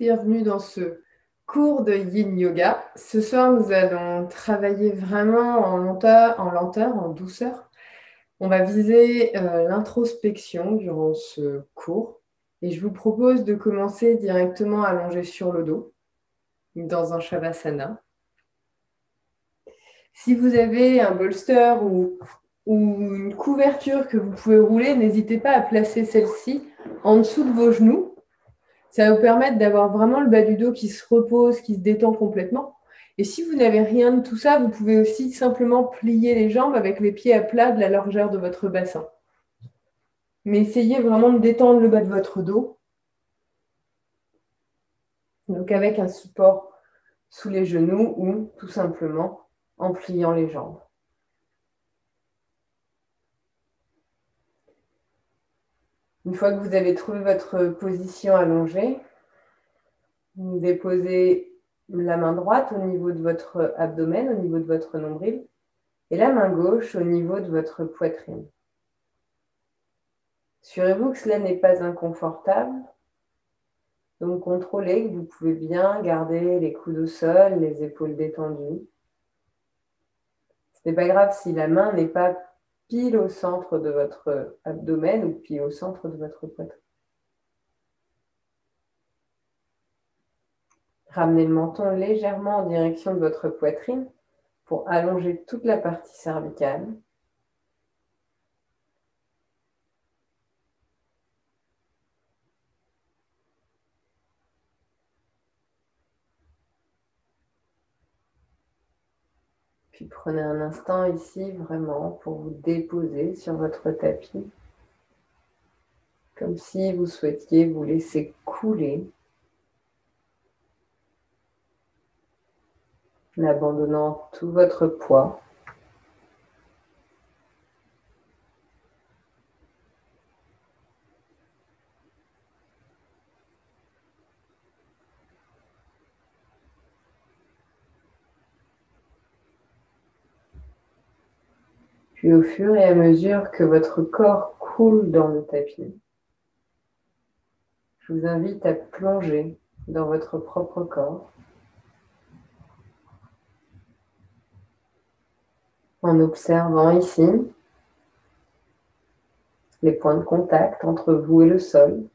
Bienvenue dans ce cours de Yin Yoga. Ce soir, nous allons travailler vraiment en lenteur, en douceur. On va viser l'introspection durant ce cours. Et je vous propose de commencer directement allongé sur le dos, dans un Shavasana. Si vous avez un bolster ou une couverture que vous pouvez rouler, n'hésitez pas à placer celle-ci en dessous de vos genoux. Ça va vous permettre d'avoir vraiment le bas du dos qui se repose, qui se détend complètement. Et si vous n'avez rien de tout ça, vous pouvez aussi simplement plier les jambes avec les pieds à plat de la largeur de votre bassin. Mais essayez vraiment de détendre le bas de votre dos. Donc avec un support sous les genoux ou tout simplement en pliant les jambes. Une fois que vous avez trouvé votre position allongée, vous déposez la main droite au niveau de votre abdomen, au niveau de votre nombril, et la main gauche au niveau de votre poitrine. Assurez-vous que cela n'est pas inconfortable. Donc contrôlez que vous pouvez bien garder les coudes au sol, les épaules détendues. Ce n'est pas grave si la main n'est pas pile au centre de votre abdomen ou pile au centre de votre poitrine. Ramenez le menton légèrement en direction de votre poitrine pour allonger toute la partie cervicale. Puis prenez un instant ici vraiment pour vous déposer sur votre tapis, comme si vous souhaitiez vous laisser couler, en abandonnant tout votre poids. Puis au fur et à mesure que votre corps coule dans le tapis, je vous invite à plonger dans votre propre corps en observant ici les points de contact entre vous et le sol.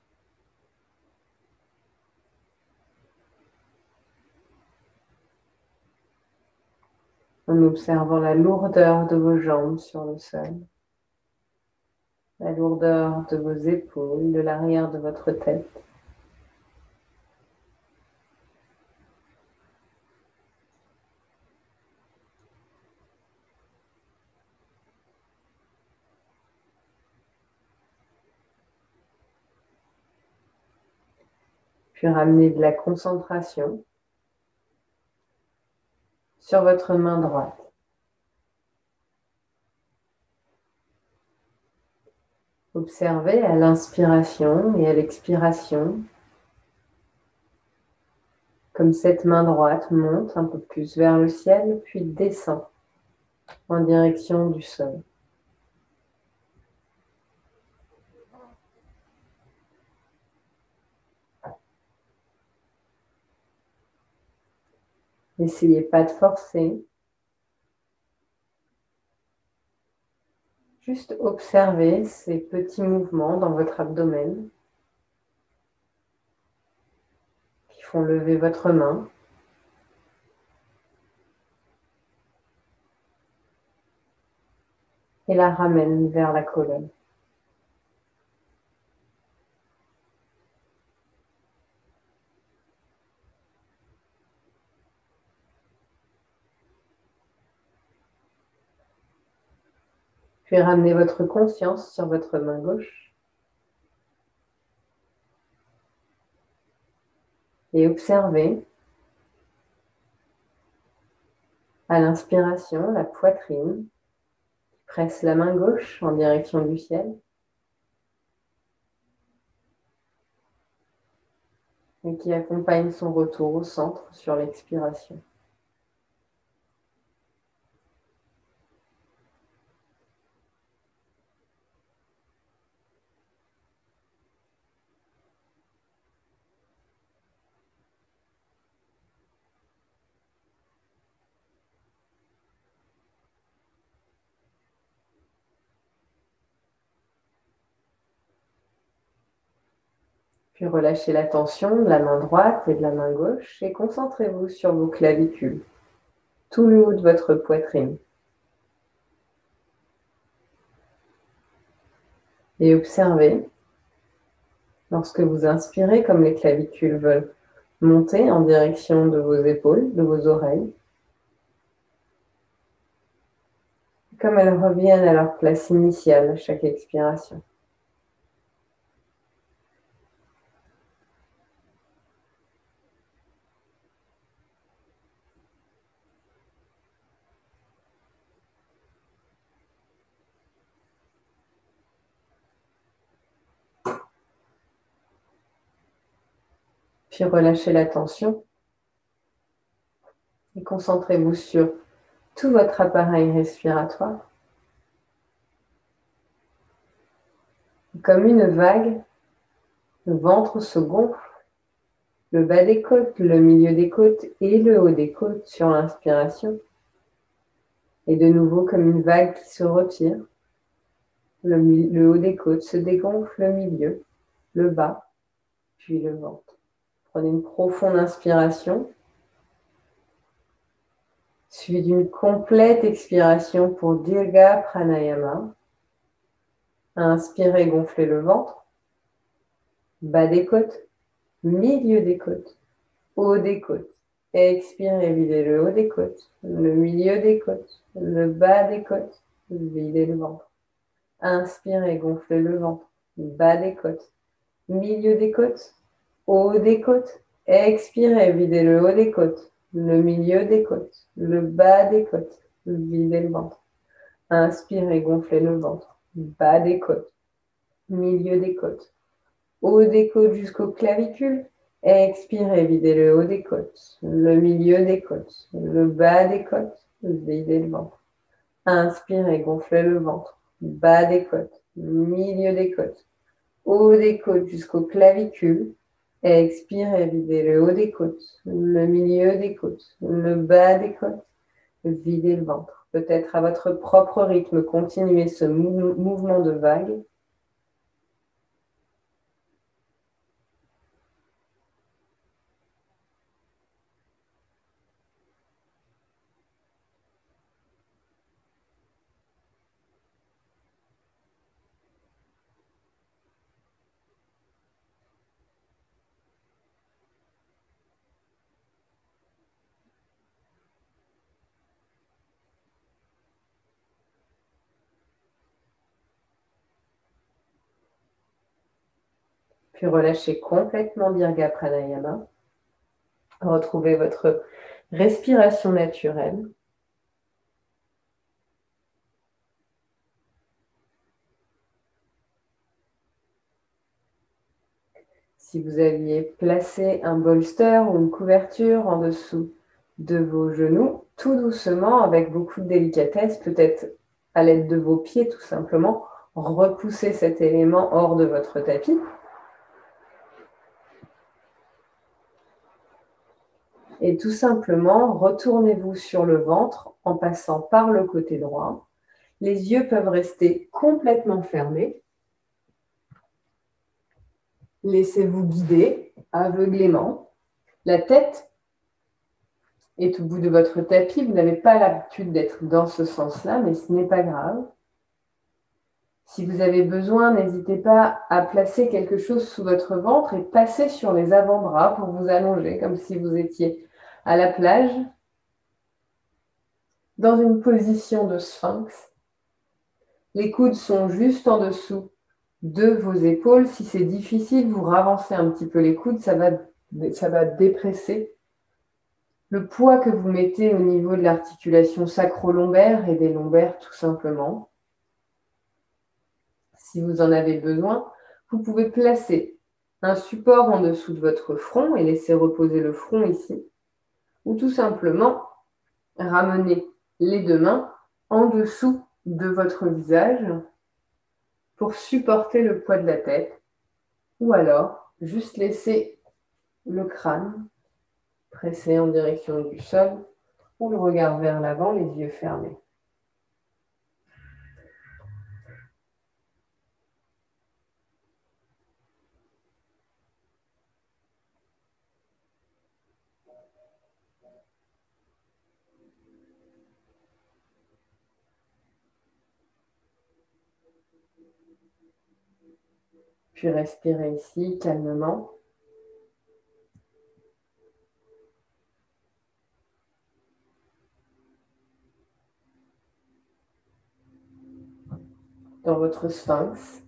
En observant la lourdeur de vos jambes sur le sol, la lourdeur de vos épaules, de l'arrière de votre tête. Puis ramenez de la concentration sur votre main droite. Observez à l'inspiration et à l'expiration comme cette main droite monte un peu plus vers le ciel, puis descend en direction du sol. N'essayez pas de forcer. Juste observez ces petits mouvements dans votre abdomen qui font lever votre main. Et la ramènent vers la colonne. Puis ramenez votre conscience sur votre main gauche. Et observez à l'inspiration la poitrine qui presse la main gauche en direction du ciel. Et qui accompagne son retour au centre sur l'expiration. Puis relâchez la tension de la main droite et de la main gauche et concentrez-vous sur vos clavicules, tout le haut de votre poitrine. Et observez, lorsque vous inspirez, comme les clavicules veulent monter en direction de vos épaules, de vos oreilles, comme elles reviennent à leur place initiale à chaque expiration. Puis relâchez la tension et concentrez-vous sur tout votre appareil respiratoire. Comme une vague, le ventre se gonfle, le bas des côtes, le milieu des côtes et le haut des côtes sur l'inspiration. Et de nouveau, comme une vague qui se retire, le haut des côtes se dégonfle, le milieu, le bas, puis le ventre. Prenez une profonde inspiration, suivie d'une complète expiration pour Dirga Pranayama. Inspirez, gonflez le ventre, bas des côtes, milieu des côtes, haut des côtes. Expirez, videz le haut des côtes, le milieu des côtes, le bas des côtes, videz le ventre. Inspirez, gonflez le ventre, bas des côtes, milieu des côtes, haut des côtes. Expirez, videz le haut des côtes, le milieu des côtes, le bas des côtes, videz le ventre. Inspirez, gonflez le ventre, bas des côtes, milieu des côtes, haut des côtes jusqu'aux clavicules. Expirez, videz le haut des côtes, le milieu des côtes, le bas des côtes, videz le ventre. Inspirez, gonflez le ventre, bas des côtes, milieu des côtes, haut des côtes jusqu'aux clavicules. Expirez, videz le haut des côtes, le milieu des côtes, le bas des côtes, videz le ventre. Peut-être à votre propre rythme, continuez ce mouvement de vague. Puis relâchez complètement Dirga Pranayama. Retrouvez votre respiration naturelle. Si vous aviez placé un bolster ou une couverture en dessous de vos genoux, tout doucement, avec beaucoup de délicatesse, peut-être à l'aide de vos pieds tout simplement, repoussez cet élément hors de votre tapis. Et tout simplement, retournez-vous sur le ventre en passant par le côté droit. Les yeux peuvent rester complètement fermés. Laissez-vous guider aveuglément. La tête est au bout de votre tapis. Vous n'avez pas l'habitude d'être dans ce sens-là, mais ce n'est pas grave. Si vous avez besoin, n'hésitez pas à placer quelque chose sous votre ventre et passer sur les avant-bras pour vous allonger, comme si vous étiez à la plage, dans une position de sphinx. Les coudes sont juste en dessous de vos épaules. Si c'est difficile, vous ravancez un petit peu les coudes, ça va dépresser le poids que vous mettez au niveau de l'articulation sacro-lombaire et des lombaires tout simplement. Si vous en avez besoin, vous pouvez placer un support en dessous de votre front et laisser reposer le front ici, ou tout simplement ramener les deux mains en dessous de votre visage pour supporter le poids de la tête, ou alors juste laisser le crâne pressé en direction du sol ou le regard vers l'avant, les yeux fermés. Puis respirez ici calmement. Dans votre sphinx.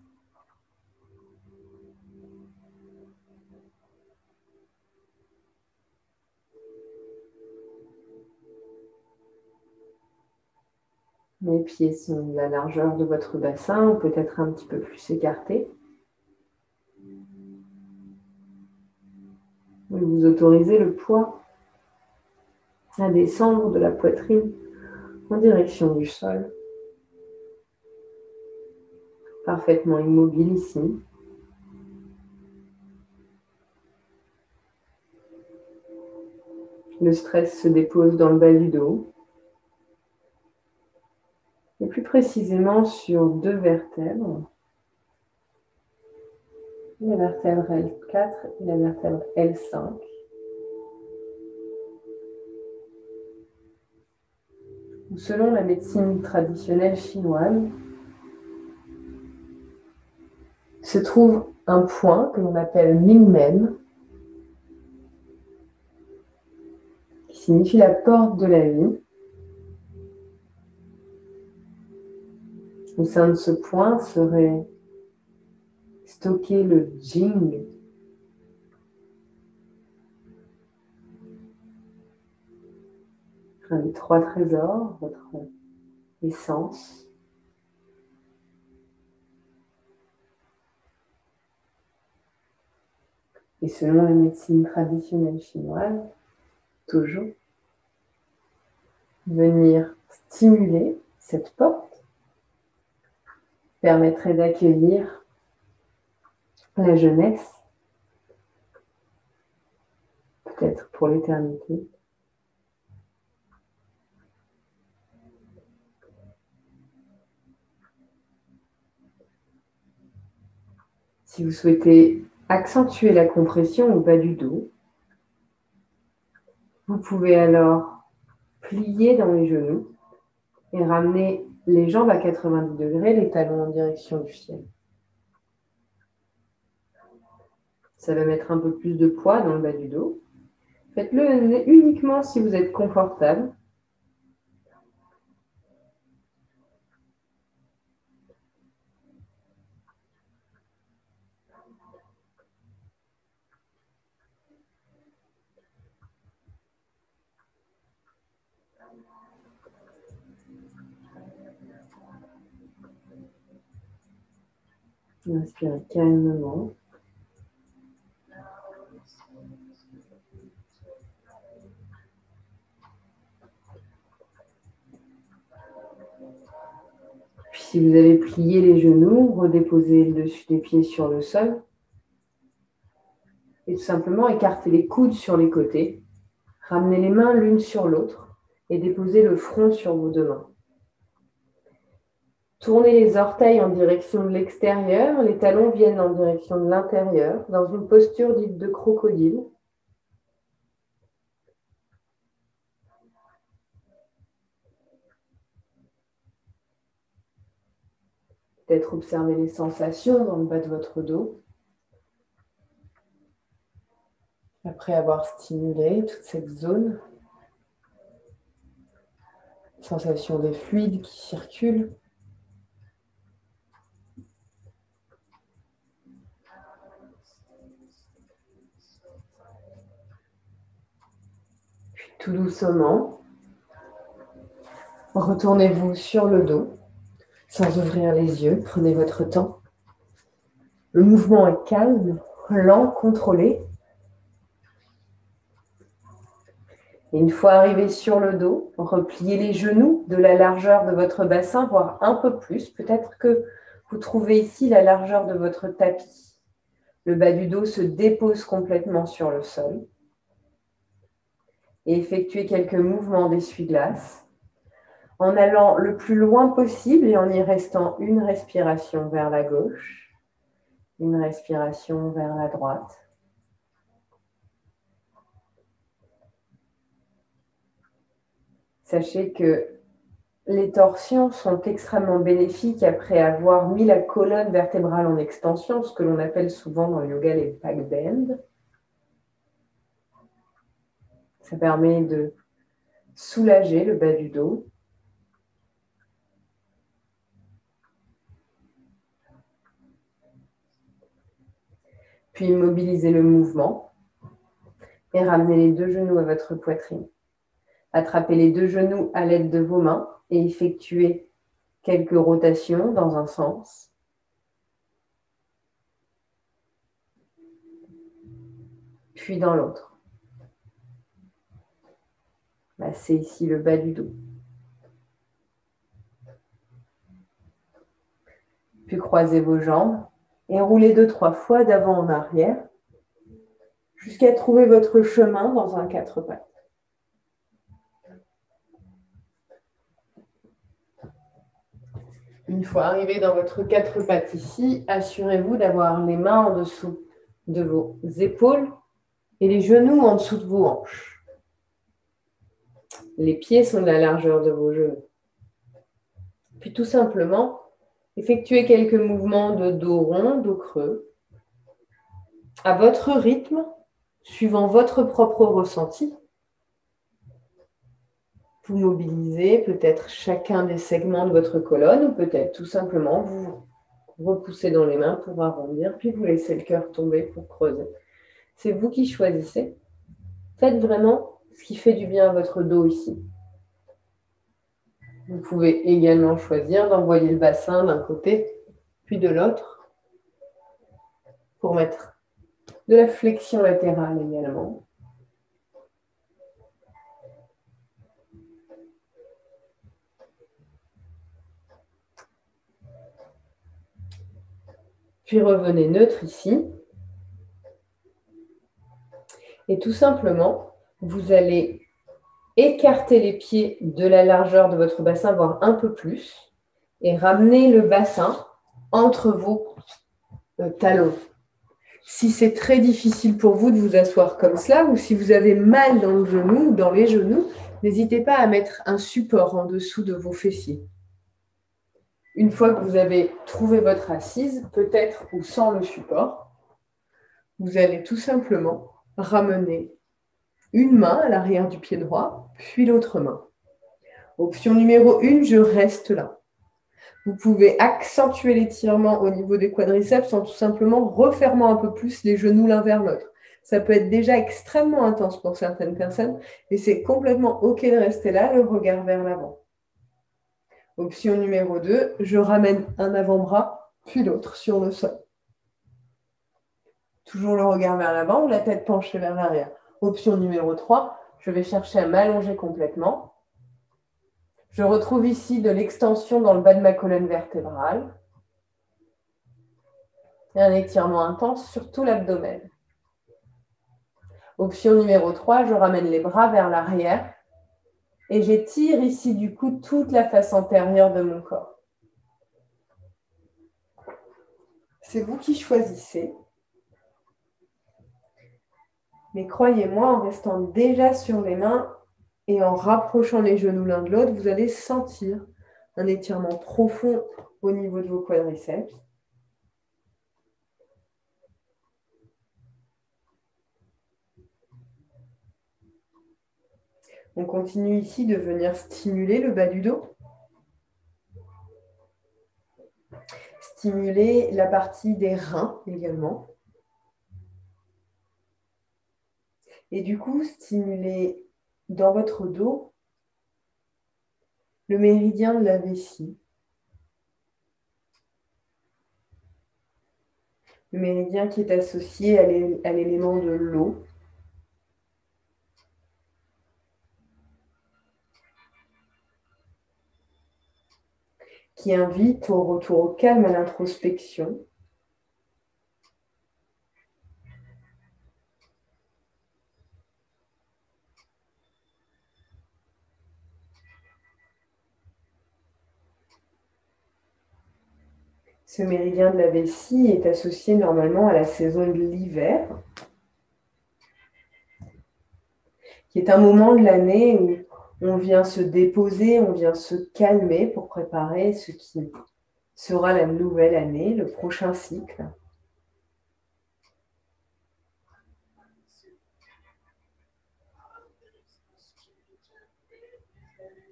Les pieds sont de la largeur de votre bassin, ou peut-être un petit peu plus écartés. Vous autorisez le poids à descendre de la poitrine en direction du sol. Parfaitement immobile ici. Le stress se dépose dans le bas du dos. Et plus précisément sur deux vertèbres. La vertèbre L4 et la vertèbre L5. Selon la médecine traditionnelle chinoise, se trouve un point que l'on appelle Mingmen, qui signifie la porte de la vie. Au sein de ce point serait stocké le Jing, un des trois trésors, votre essence. Et selon la médecine traditionnelle chinoise, toujours, venir stimuler cette porte permettrait d'accueillir la jeunesse, peut-être pour l'éternité. Si vous souhaitez accentuer la compression au bas du dos, vous pouvez alors plier dans les genoux et ramener les jambes à 90 degrés, les talons en direction du ciel. Ça va mettre un peu plus de poids dans le bas du dos. Faites-le uniquement si vous êtes confortable. Inspirez calmement. Puis si vous avez plié les genoux, redéposez le dessus des pieds sur le sol. Et tout simplement écartez les coudes sur les côtés. Ramenez les mains l'une sur l'autre et déposez le front sur vos deux mains. Tournez les orteils en direction de l'extérieur, les talons viennent en direction de l'intérieur, dans une posture dite de crocodile. Peut-être observer les sensations dans le bas de votre dos. Après avoir stimulé toute cette zone, sensation des fluides qui circulent. Puis tout doucement, retournez-vous sur le dos, sans ouvrir les yeux, prenez votre temps. Le mouvement est calme, lent, contrôlé. Et une fois arrivé sur le dos, repliez les genoux de la largeur de votre bassin, voire un peu plus. Peut-être que vous trouvez ici la largeur de votre tapis. Le bas du dos se dépose complètement sur le sol. Et effectuez quelques mouvements d'essuie-glace en allant le plus loin possible et en y restant une respiration vers la gauche, une respiration vers la droite. Sachez que Les torsions sont extrêmement bénéfiques après avoir mis la colonne vertébrale en extension, ce que l'on appelle souvent dans le yoga les back bends. Ça permet de soulager le bas du dos. Puis mobilisez le mouvement et ramenez les deux genoux à votre poitrine. Attrapez les deux genoux à l'aide de vos mains et effectuez quelques rotations dans un sens. Puis dans l'autre. Massez ici le bas du dos. Puis croisez vos jambes et roulez 2-3 fois d'avant en arrière jusqu'à trouver votre chemin dans un 4 pattes. Une fois arrivé dans votre 4 pattes ici, assurez-vous d'avoir les mains en dessous de vos épaules et les genoux en dessous de vos hanches. Les pieds sont de la largeur de vos genoux. Puis tout simplement, effectuez quelques mouvements de dos rond, dos creux, à votre rythme, suivant votre propre ressenti. Vous mobilisez peut-être chacun des segments de votre colonne, ou peut-être tout simplement vous repoussez dans les mains pour arrondir, puis vous laissez le cœur tomber pour creuser. C'est vous qui choisissez. Faites vraiment ce qui fait du bien à votre dos ici. Vous pouvez également choisir d'envoyer le bassin d'un côté, puis de l'autre, pour mettre de la flexion latérale également. Puis revenez neutre ici. Et tout simplement, vous allez écarter les pieds de la largeur de votre bassin, voire un peu plus, et ramener le bassin entre vos talons. Si c'est très difficile pour vous de vous asseoir comme cela, ou si vous avez mal dans le genou ou dans les genoux, n'hésitez pas à mettre un support en dessous de vos fessiers. Une fois que vous avez trouvé votre assise, peut-être ou sans le support, vous allez tout simplement ramener une main à l'arrière du pied droit, puis l'autre main. Option numéro 1, je reste là. Vous pouvez accentuer l'étirement au niveau des quadriceps en tout simplement refermant un peu plus les genoux l'un vers l'autre. Ça peut être déjà extrêmement intense pour certaines personnes, et c'est complètement OK de rester là, le regard vers l'avant. Option numéro 2, je ramène un avant-bras, puis l'autre sur le sol. Toujours le regard vers l'avant ou la tête penchée vers l'arrière. Option numéro 3, je vais chercher à m'allonger complètement. Je retrouve ici de l'extension dans le bas de ma colonne vertébrale. Et un étirement intense sur tout l'abdomen. Option numéro 3, je ramène les bras vers l'arrière et j'étire ici du coup toute la face antérieure de mon corps. C'est vous qui choisissez. Mais croyez-moi, en restant déjà sur les mains et en rapprochant les genoux l'un de l'autre, vous allez sentir un étirement profond au niveau de vos quadriceps. On continue ici de venir stimuler le bas du dos. Stimuler la partie des reins également. Et du coup, stimuler dans votre dos le méridien de la vessie. Le méridien qui est associé à l'élément de l'eau. Qui invite au retour au calme, à l'introspection. Ce méridien de la vessie est associé normalement à la saison de l'hiver, qui est un moment de l'année où On vient se déposer, on vient se calmer pour préparer ce qui sera la nouvelle année, le prochain cycle.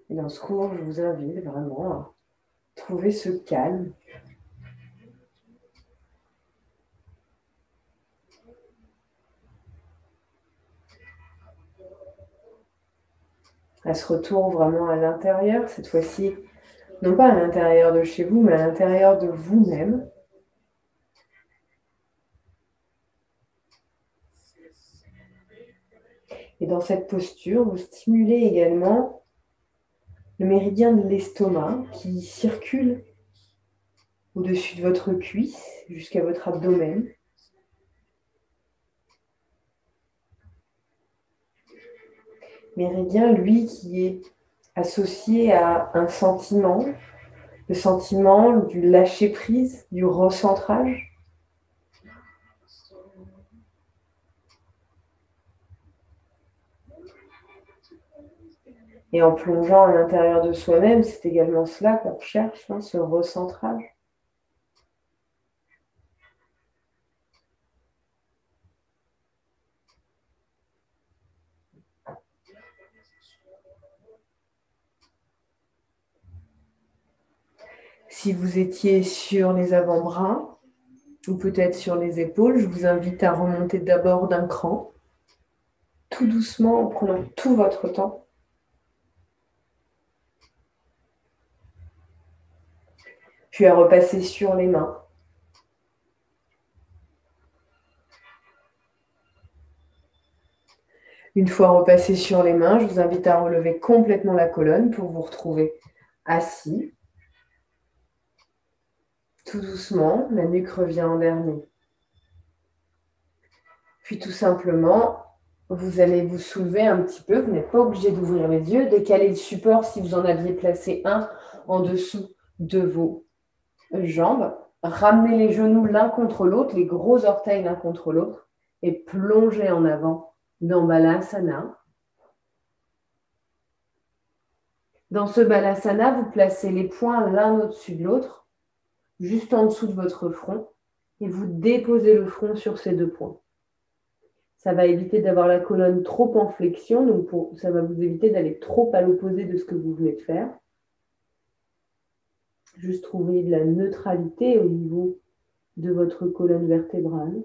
Et dans ce cours, je vous invite vraiment à trouver ce calme. À ce retour vraiment à l'intérieur, cette fois-ci, non pas à l'intérieur de chez vous, mais à l'intérieur de vous-même. Et dans cette posture, vous stimulez également le méridien de l'estomac qui circule au-dessus de votre cuisse jusqu'à votre abdomen. Méridien, lui, qui est associé à un sentiment, le sentiment du lâcher-prise, du recentrage. Et en plongeant à l'intérieur de soi-même, c'est également cela qu'on cherche, hein, ce recentrage. Si vous étiez sur les avant-bras ou peut-être sur les épaules, je vous invite à remonter d'abord d'un cran, tout doucement en prenant tout votre temps. Puis à repasser sur les mains. Une fois repassé sur les mains, je vous invite à relever complètement la colonne pour vous retrouver assis. Tout doucement, la nuque revient en dernier. Puis tout simplement, vous allez vous soulever un petit peu. Vous n'êtes pas obligé d'ouvrir les yeux. Décalez le support si vous en aviez placé un en dessous de vos jambes. Ramenez les genoux l'un contre l'autre, les gros orteils l'un contre l'autre et plongez en avant dans Balasana. Dans ce Balasana, vous placez les poings l'un au-dessus de l'autre, juste en dessous de votre front, et vous déposez le front sur ces deux points. Ça va éviter d'avoir la colonne trop en flexion, donc ça va vous éviter d'aller trop à l'opposé de ce que vous venez de faire. Juste trouver de la neutralité au niveau de votre colonne vertébrale.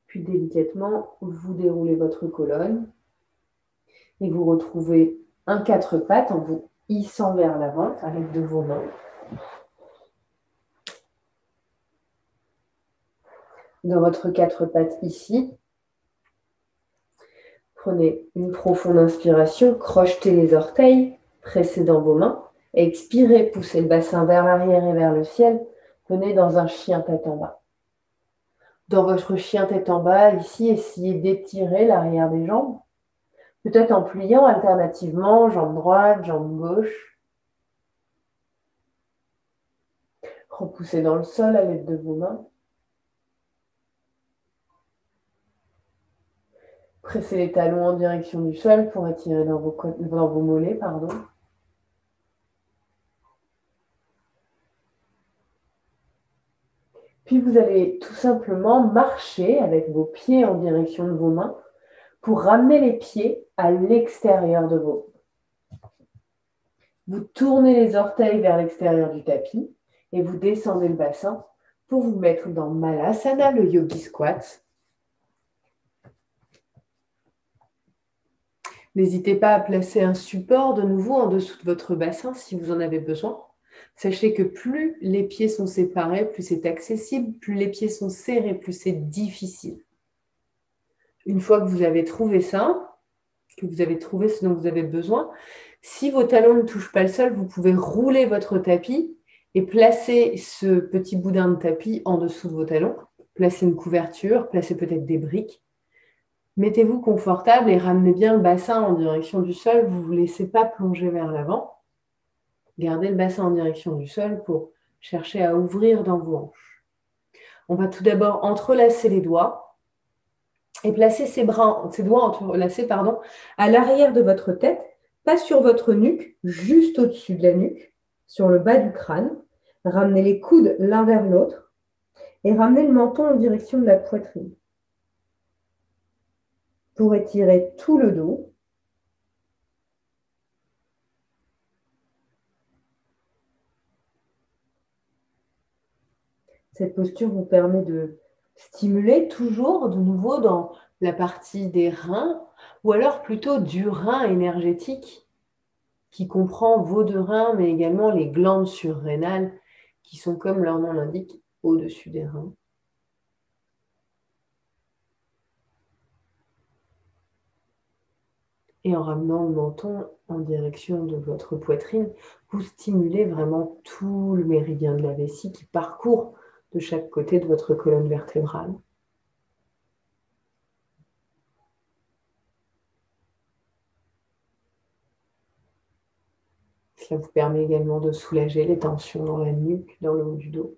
Puis délicatement, vous déroulez votre colonne et vous retrouvez un quatre pattes en vous hissant vers l'avant à l'aide de vos mains. Dans votre quatre pattes ici, prenez une profonde inspiration, crochetez les orteils, pressez dans vos mains, expirez, poussez le bassin vers l'arrière et vers le ciel, venez dans un chien tête en bas. Dans votre chien tête en bas, ici, essayez d'étirer l'arrière des jambes, peut-être en pliant alternativement, jambe droite, jambe gauche. Repoussez dans le sol à l'aide de vos mains. Pressez les talons en direction du sol pour étirer dans vos mollets, pardon. Puis vous allez tout simplement marcher avec vos pieds en direction de vos mains pour ramener les pieds à l'extérieur de vos mains. Vous tournez les orteils vers l'extérieur du tapis et vous descendez le bassin pour vous mettre dans Malasana, le Yogi Squat. N'hésitez pas à placer un support de nouveau en dessous de votre bassin si vous en avez besoin. Sachez que plus les pieds sont séparés, plus c'est accessible, plus les pieds sont serrés, plus c'est difficile. Une fois que vous avez trouvé ça, que vous avez trouvé ce dont vous avez besoin. Si vos talons ne touchent pas le sol, vous pouvez rouler votre tapis et placer ce petit boudin de tapis en dessous de vos talons. Placez une couverture, placez peut-être des briques. Mettez-vous confortable et ramenez bien le bassin en direction du sol. Vous ne vous laissez pas plonger vers l'avant. Gardez le bassin en direction du sol pour chercher à ouvrir dans vos hanches. On va tout d'abord entrelacer les doigts et placer ces doigts entrelacés à l'arrière de votre tête, pas sur votre nuque, juste au-dessus de la nuque, sur le bas du crâne. Ramenez les coudes l'un vers l'autre et ramenez le menton en direction de la poitrine. Pour étirer tout le dos. Cette posture vous permet de stimuler toujours de nouveau dans la partie des reins, ou alors plutôt du rein énergétique, qui comprend vos deux reins, mais également les glandes surrénales, qui sont, comme leur nom l'indique, au-dessus des reins. Et en ramenant le menton en direction de votre poitrine, vous stimulez vraiment tout le méridien de la vessie qui parcourt de chaque côté de votre colonne vertébrale. Cela vous permet également de soulager les tensions dans la nuque, dans le haut du dos.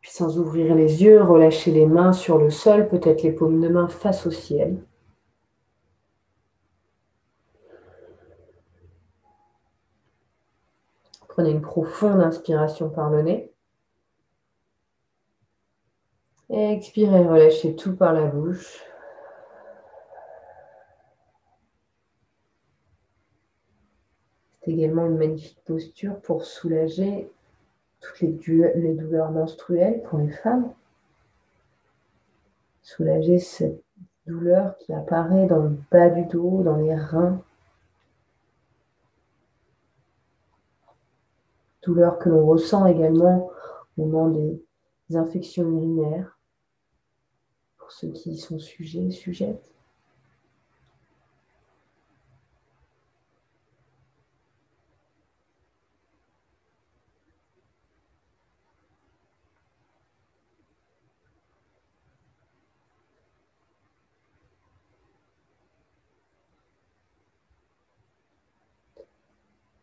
Puis sans ouvrir les yeux, relâchez les mains sur le sol, peut-être les paumes de main face au ciel. Prenez une profonde inspiration par le nez. Et expirez, relâchez tout par la bouche. C'est également une magnifique posture pour soulager toutes les douleurs menstruelles pour les femmes. Soulager cette douleur qui apparaît dans le bas du dos, dans les reins. Douleur que l'on ressent également au moment des infections urinaires, pour ceux qui y sont sujets, sujettes.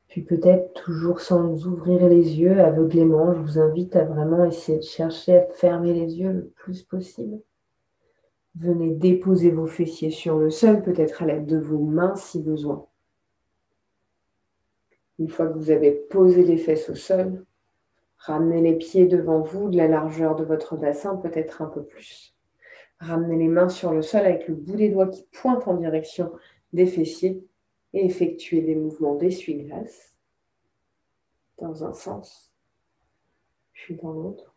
Puis peut-être toujours sans ouvrir les yeux aveuglément, je vous invite à vraiment essayer de chercher à fermer les yeux le plus possible. Venez déposer vos fessiers sur le sol, peut-être à l'aide de vos mains si besoin. Une fois que vous avez posé les fesses au sol, ramenez les pieds devant vous de la largeur de votre bassin, peut-être un peu plus. Ramenez les mains sur le sol avec le bout des doigts qui pointe en direction des fessiers et effectuez des mouvements d'essuie-glace dans un sens, puis dans l'autre.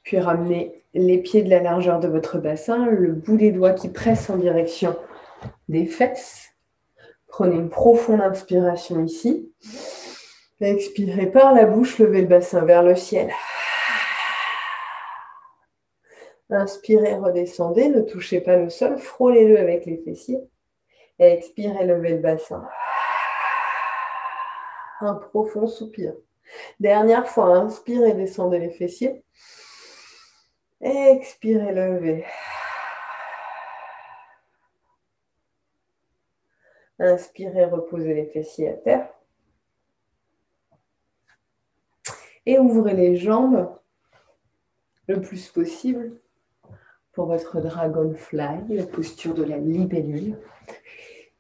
Puis ramenez les pieds de la largeur de votre bassin, le bout des doigts qui presse en direction des fesses. Prenez une profonde inspiration ici. Expirez par la bouche, levez le bassin vers le ciel. Inspirez, redescendez, ne touchez pas le sol, frôlez-le avec les fessiers. Et expirez, levez le bassin. Un profond soupir. Dernière fois, inspirez, descendez les fessiers. Expirez, levez. Inspirez, reposez les fessiers à terre. Et ouvrez les jambes le plus possible pour votre dragonfly, la posture de la libellule.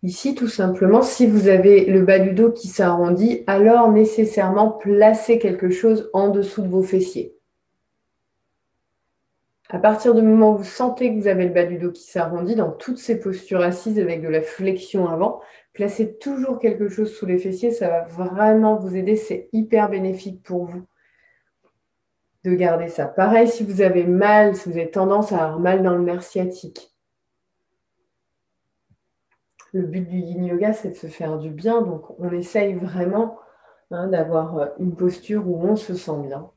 Ici, tout simplement, si vous avez le bas du dos qui s'arrondit, alors nécessairement placez quelque chose en dessous de vos fessiers. À partir du moment où vous sentez que vous avez le bas du dos qui s'arrondit, dans toutes ces postures assises avec de la flexion avant, placez toujours quelque chose sous les fessiers, ça va vraiment vous aider, c'est hyper bénéfique pour vous. de garder ça. Pareil, si vous avez mal, si vous avez tendance à avoir mal dans le nerf sciatique. Le but du yin yoga, c'est de se faire du bien. Donc, on essaye vraiment d'avoir une posture où on se sent bien.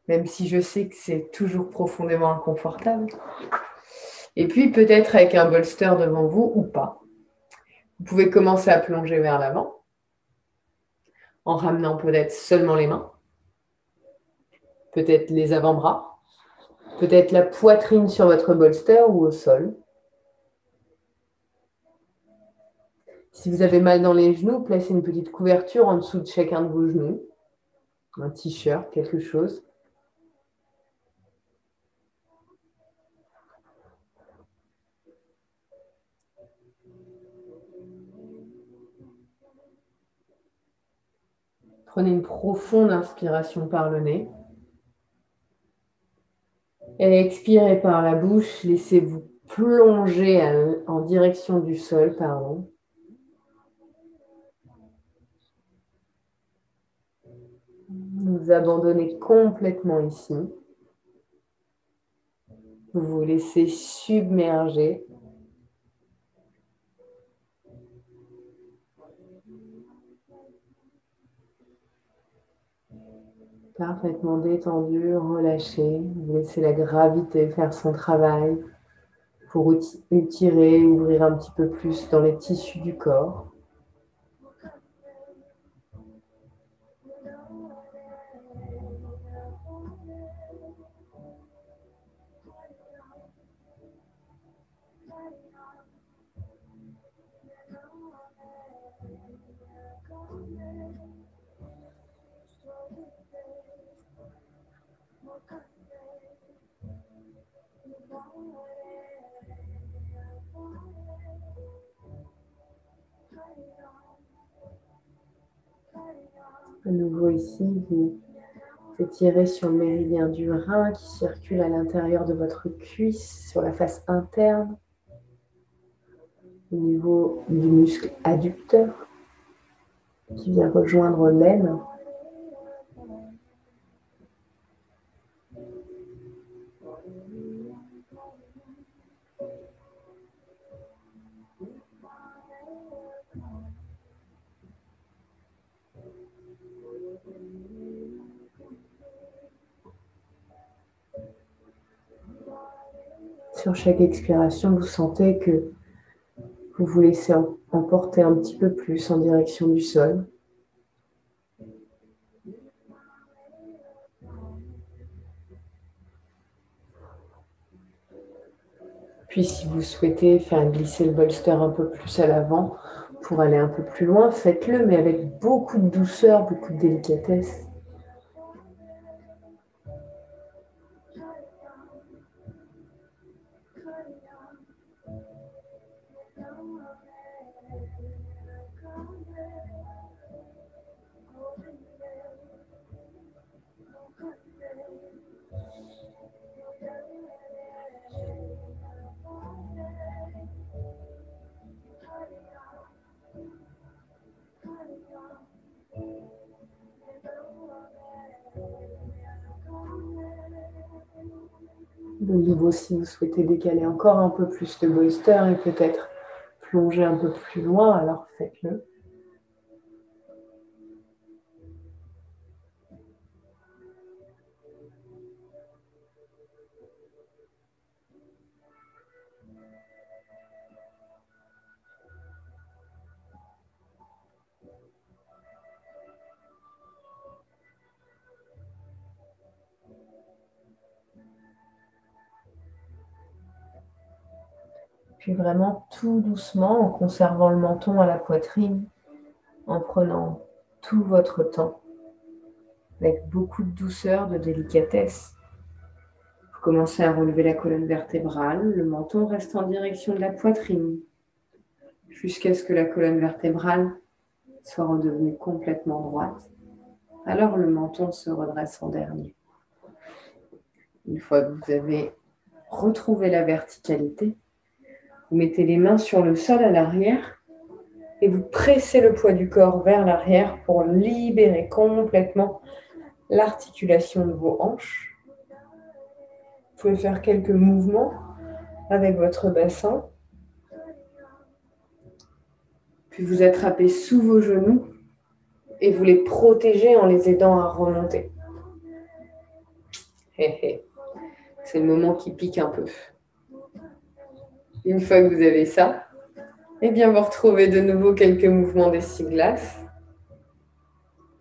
Même si je sais que c'est toujours profondément inconfortable. Et puis, peut-être avec un bolster devant vous ou pas. Vous pouvez commencer à plonger vers l'avant en ramenant peut-être seulement les mains, peut-être les avant-bras, peut-être la poitrine sur votre bolster ou au sol. Si vous avez mal dans les genoux, placez une petite couverture en dessous de chacun de vos genoux, un t-shirt, quelque chose. Prenez une profonde inspiration par le nez. Et expirez par la bouche, laissez-vous plonger en direction du sol, pardon. Vous abandonnez complètement ici. Vous vous laissez submerger. Parfaitement détendu, relâché. Vous laissez la gravité faire son travail pour étirer, ouvrir un petit peu plus dans les tissus du corps. À nouveau ici, vous étirez sur le méridien du rein qui circule à l'intérieur de votre cuisse, sur la face interne, au niveau du muscle adducteur qui vient rejoindre l'aine. Sur chaque expiration, vous sentez que vous vous laissez emporter un petit peu plus en direction du sol. Puis si vous souhaitez faire glisser le bolster un peu plus à l'avant pour aller un peu plus loin, faites-le, mais avec beaucoup de douceur, beaucoup de délicatesse. De nouveau, si vous souhaitez décaler encore un peu plus le bolster et peut-être plonger un peu plus loin, alors faites-le. Puis vraiment tout doucement, en conservant le menton à la poitrine, en prenant tout votre temps, avec beaucoup de douceur, de délicatesse. Vous commencez à relever la colonne vertébrale, le menton reste en direction de la poitrine, jusqu'à ce que la colonne vertébrale soit redevenue complètement droite. Alors le menton se redresse en dernier. Une fois que vous avez retrouvé la verticalité, vous mettez les mains sur le sol à l'arrière et vous pressez le poids du corps vers l'arrière pour libérer complètement l'articulation de vos hanches. Vous pouvez faire quelques mouvements avec votre bassin. Puis vous attrapez sous vos genoux et vous les protégez en les aidant à remonter. C'est le moment qui pique un peu. Une fois que vous avez ça, eh bien vous retrouvez de nouveau quelques mouvements d'essuie-glace.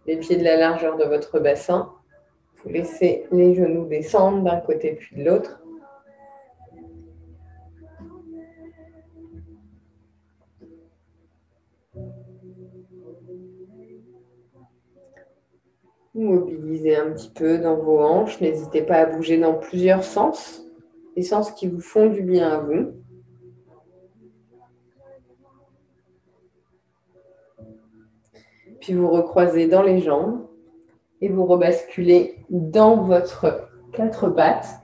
Les pieds de la largeur de votre bassin. Vous laissez les genoux descendre d'un côté puis de l'autre. Vous mobilisez un petit peu dans vos hanches. N'hésitez pas à bouger dans plusieurs sens. Les sens qui vous font du bien à vous. Puis vous recroisez dans les jambes et vous rebasculez dans votre quatre pattes.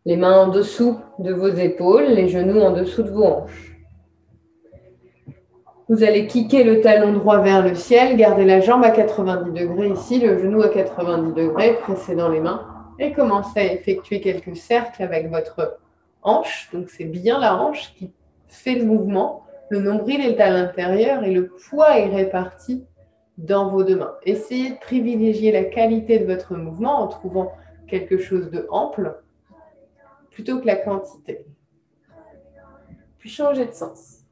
Les mains en dessous de vos épaules, les genoux en dessous de vos hanches. Vous allez kicker le talon droit vers le ciel, gardez la jambe à 90 degrés ici, le genou à 90 degrés, pressez dans les mains et commencez à effectuer quelques cercles avec votre hanche. Donc c'est bien la hanche qui fait le mouvement. Le nombril est à l'intérieur et le poids est réparti dans vos deux mains. Essayez de privilégier la qualité de votre mouvement en trouvant quelque chose de ample plutôt que la quantité. Puis changez de sens.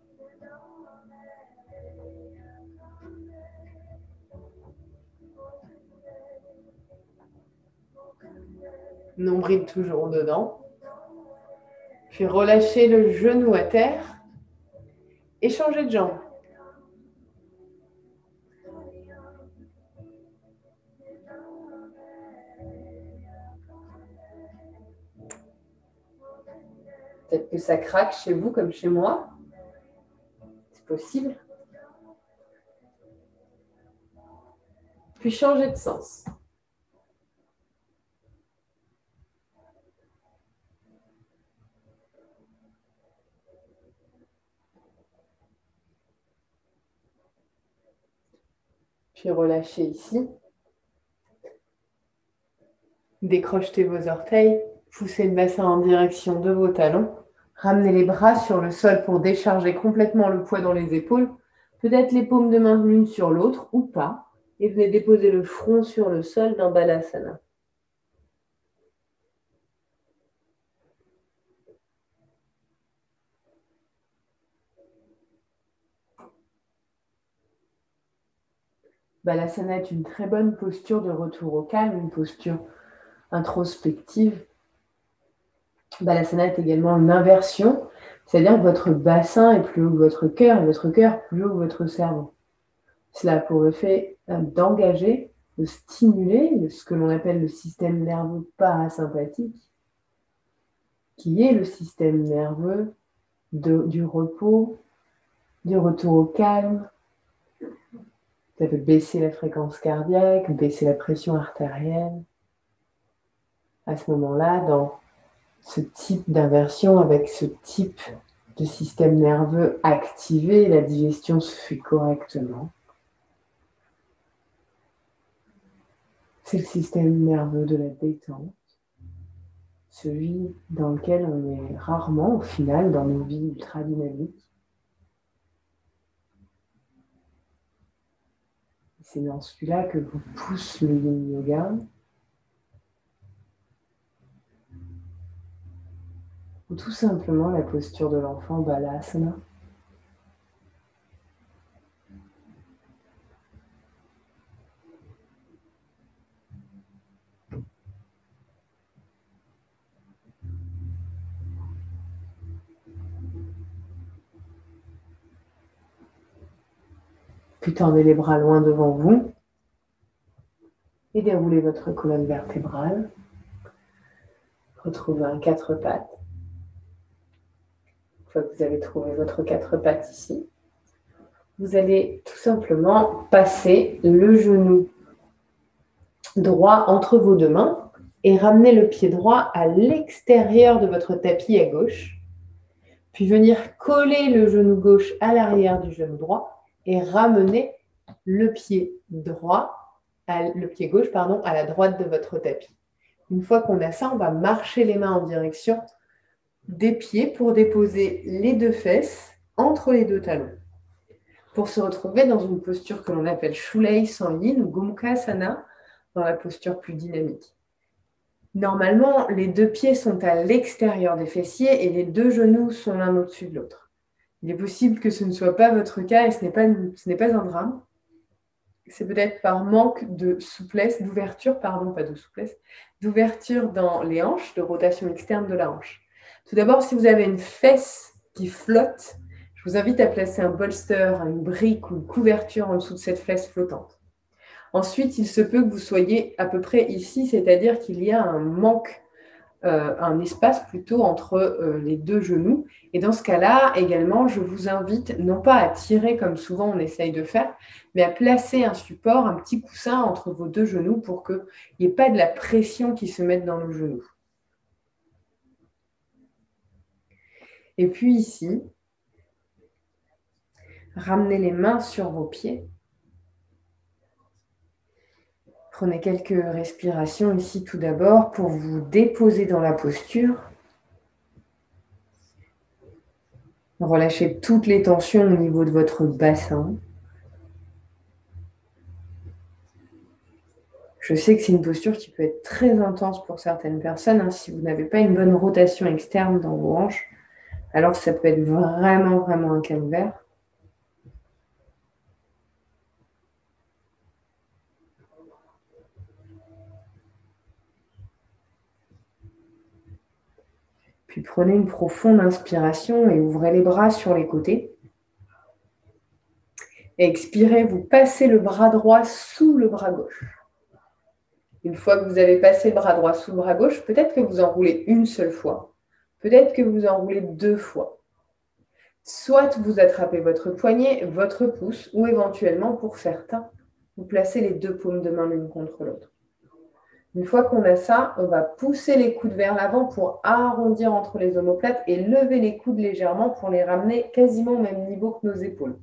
Nombril toujours dedans. Puis relâchez le genou à terre et changez de jambe. Peut-être que ça craque chez vous comme chez moi. C'est possible. Puis changez de sens. Puis relâchez ici. Décrochetez vos orteils. Poussez le bassin en direction de vos talons. Ramenez les bras sur le sol pour décharger complètement le poids dans les épaules. Peut-être les paumes de main l'une sur l'autre ou pas. Et venez déposer le front sur le sol dans Balasana. Balasana est une très bonne posture de retour au calme, une posture introspective. Balasana est également une inversion, c'est-à-dire que votre bassin est plus haut que votre cœur et votre cœur plus haut que votre cerveau. Cela a pour effet d'engager, de stimuler ce que l'on appelle le système nerveux parasympathique, qui est le système nerveux du repos, du retour au calme. Ça peut baisser la fréquence cardiaque, baisser la pression artérielle. À ce moment-là, dans ce type d'inversion, avec ce type de système nerveux activé, la digestion se fait correctement. C'est le système nerveux de la détente, celui dans lequel on est rarement, au final, dans nos vies ultra dynamiques. C'est dans celui-là que vous pousse le yin yoga. Ou tout simplement la posture de l'enfant Balasana. Puis tendez les bras loin devant vous et déroulez votre colonne vertébrale. Retrouvez un quatre pattes. Une fois que vous avez trouvé votre quatre pattes ici, vous allez tout simplement passer le genou droit entre vos deux mains et ramener le pied droit à l'extérieur de votre tapis à gauche. Puis venir coller le genou gauche à l'arrière du genou droit et ramener le pied le pied gauche, pardon, à la droite de votre tapis. Une fois qu'on a ça, on va marcher les mains en direction des pieds pour déposer les deux fesses entre les deux talons. Pour se retrouver dans une posture que l'on appelle Shulei sans yin ou Gomukhasana, dans la posture plus dynamique. Normalement, les deux pieds sont à l'extérieur des fessiers et les deux genoux sont l'un au-dessus de l'autre. Il est possible que ce ne soit pas votre cas et ce n'est pas un drame. C'est peut-être par manque de souplesse, d'ouverture, pardon, pas de souplesse, d'ouverture dans les hanches, de rotation externe de la hanche. Tout d'abord, si vous avez une fesse qui flotte, je vous invite à placer un bolster, une brique ou une couverture en dessous de cette fesse flottante. Ensuite, il se peut que vous soyez à peu près ici, c'est-à-dire qu'il y a un manque, un espace plutôt entre les deux genoux. Et dans ce cas-là, également, je vous invite non pas à tirer comme souvent on essaye de faire, mais à placer un support, un petit coussin entre vos deux genoux pour qu'il n'y ait pas de la pression qui se mette dans le genou. Et puis ici, ramenez les mains sur vos pieds. Prenez quelques respirations ici tout d'abord pour vous déposer dans la posture. Relâchez toutes les tensions au niveau de votre bassin. Je sais que c'est une posture qui peut être très intense pour certaines personnes. Si vous n'avez pas une bonne rotation externe dans vos hanches, alors ça peut être vraiment, vraiment un calvaire. Puis prenez une profonde inspiration et ouvrez les bras sur les côtés. Et expirez, vous passez le bras droit sous le bras gauche. Une fois que vous avez passé le bras droit sous le bras gauche, peut-être que vous enroulez une seule fois. Peut-être que vous enroulez 2 fois. Soit vous attrapez votre poignet, votre pouce, ou éventuellement, pour certains, vous placez les 2 paumes de main l'une contre l'autre. Une fois qu'on a ça, on va pousser les coudes vers l'avant pour arrondir entre les omoplates et lever les coudes légèrement pour les ramener quasiment au même niveau que nos épaules.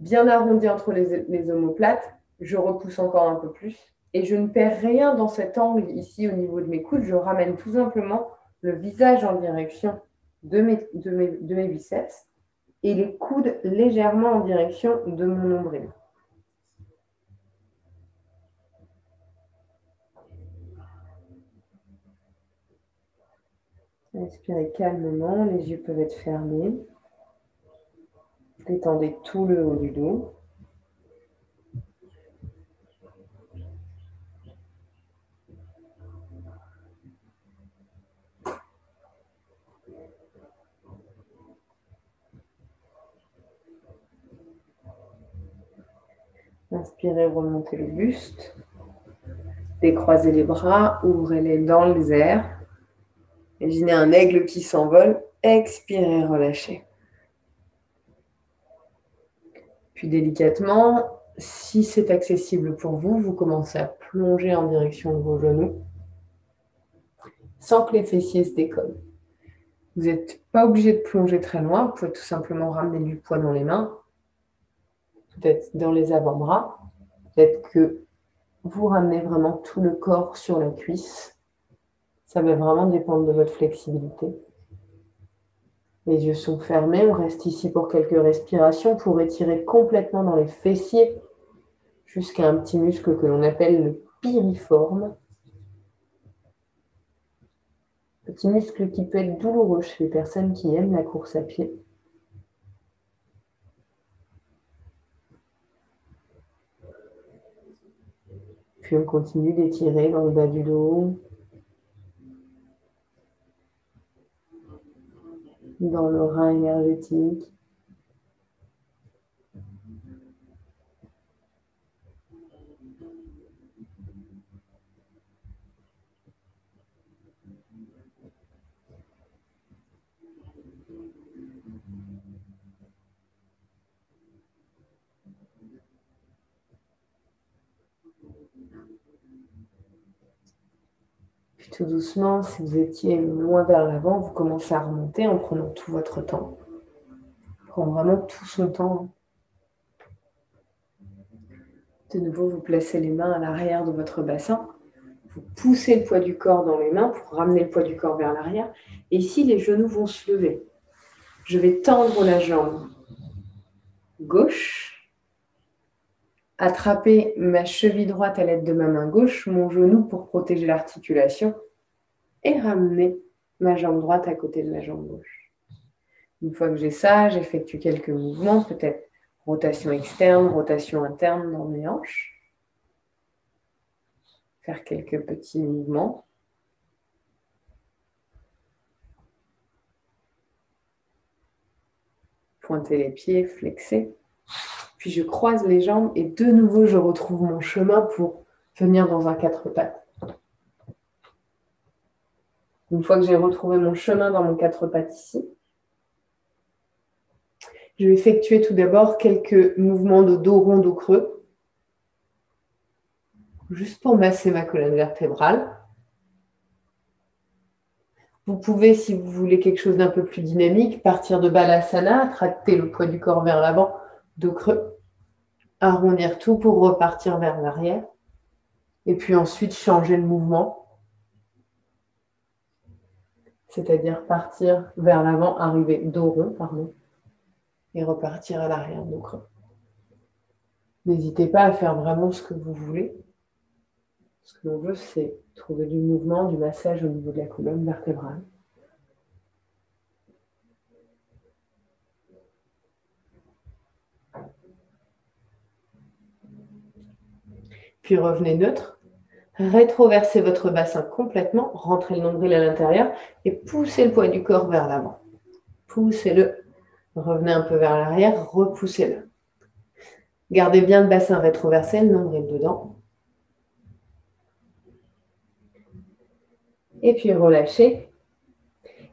Bien arrondi entre les omoplates, je repousse encore un peu plus et je ne perds rien dans cet angle ici au niveau de mes coudes. Je ramène tout simplement le visage en direction de mes biceps et les coudes légèrement en direction de mon nombril. Inspirez calmement, les yeux peuvent être fermés. Détendez tout le haut du dos. Inspirez, remontez le buste. Décroisez les bras, ouvrez-les dans les airs. Imaginez un aigle qui s'envole. Expirez, relâchez. Puis délicatement, si c'est accessible pour vous, vous commencez à plonger en direction de vos genoux sans que les fessiers se décollent. Vous n'êtes pas obligé de plonger très loin. Vous pouvez tout simplement ramener du poids dans les mains, peut-être dans les avant-bras. Peut-être que vous ramenez vraiment tout le corps sur la cuisse. Ça va vraiment dépendre de votre flexibilité. Les yeux sont fermés, on reste ici pour quelques respirations pour étirer complètement dans les fessiers jusqu'à un petit muscle que l'on appelle le piriforme. Petit muscle qui peut être douloureux chez les personnes qui aiment la course à pied. Puis on continue d'étirer dans le bas du dos, dans le rein énergétique. Puis tout doucement, si vous étiez loin vers l'avant, vous commencez à remonter en prenant tout votre temps. Prends vraiment tout son temps. De nouveau, vous placez les mains à l'arrière de votre bassin. Vous poussez le poids du corps dans les mains pour ramener le poids du corps vers l'arrière. Et ici, les genoux vont se lever. Je vais tendre la jambe gauche, attraper ma cheville droite à l'aide de ma main gauche, mon genou pour protéger l'articulation, et ramener ma jambe droite à côté de ma jambe gauche. Une fois que j'ai ça, j'effectue quelques mouvements, peut-être rotation externe, rotation interne dans mes hanches. Faire quelques petits mouvements. Pointer les pieds, flexer. Puis je croise les jambes et de nouveau, je retrouve mon chemin pour venir dans un quatre pattes. Une fois que j'ai retrouvé mon chemin dans mon quatre pattes ici, je vais effectuer tout d'abord quelques mouvements de dos rond, dos creux, juste pour masser ma colonne vertébrale. Vous pouvez, si vous voulez quelque chose d'un peu plus dynamique, partir de Balasana, tracter le poids du corps vers l'avant, dos creux, arrondir tout pour repartir vers l'arrière. Et puis ensuite, changer le mouvement. C'est-à-dire partir vers l'avant, arriver dos rond, pardon, et repartir à l'arrière, dos creux. N'hésitez pas à faire vraiment ce que vous voulez. Ce que l'on veut, c'est trouver du mouvement, du massage au niveau de la colonne vertébrale. Puis revenez neutre. Rétroversez votre bassin complètement, rentrez le nombril à l'intérieur et poussez le poids du corps vers l'avant. Poussez-le. Revenez un peu vers l'arrière, repoussez-le. Gardez bien le bassin rétroversé, le nombril dedans. Et puis relâchez.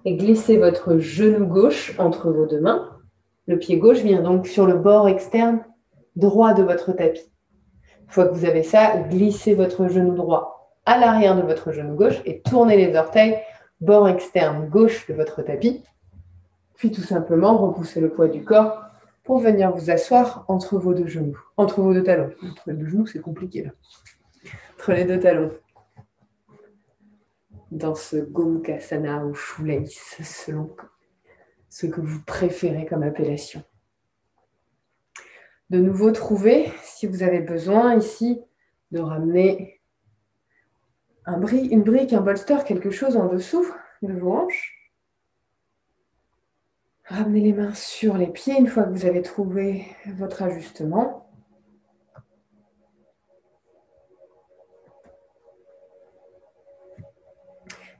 Et glissez votre genou gauche entre vos deux mains. Le pied gauche vient donc sur le bord externe droit de votre tapis. Une fois que vous avez ça, glissez votre genou droit à l'arrière de votre genou gauche et tournez les orteils bord externe gauche de votre tapis. Puis tout simplement, repoussez le poids du corps pour venir vous asseoir entre vos deux genoux. Entre vos deux talons. Entre les deux genoux, c'est compliqué là. Entre les deux talons. Dans ce Gomukhasana ou Shoelace, selon ce que vous préférez comme appellation. De nouveau, trouvez, si vous avez besoin ici, de ramener une brique, un bolster, quelque chose en dessous de vos hanches. Ramenez les mains sur les pieds une fois que vous avez trouvé votre ajustement.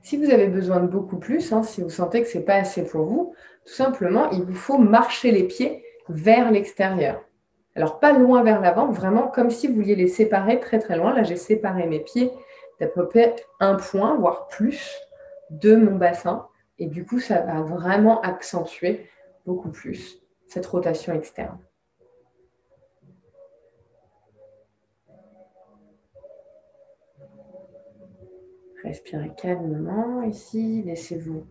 Si vous avez besoin de beaucoup plus, si vous sentez que ce n'est pas assez pour vous, tout simplement, il vous faut marcher les pieds vers l'extérieur. Alors, pas loin vers l'avant, vraiment comme si vous vouliez les séparer très très loin. Là, j'ai séparé mes pieds d'à peu près 1 point, voire plus, de mon bassin. Et du coup, ça va vraiment accentuer beaucoup plus cette rotation externe. Respirez calmement ici. Laissez-vous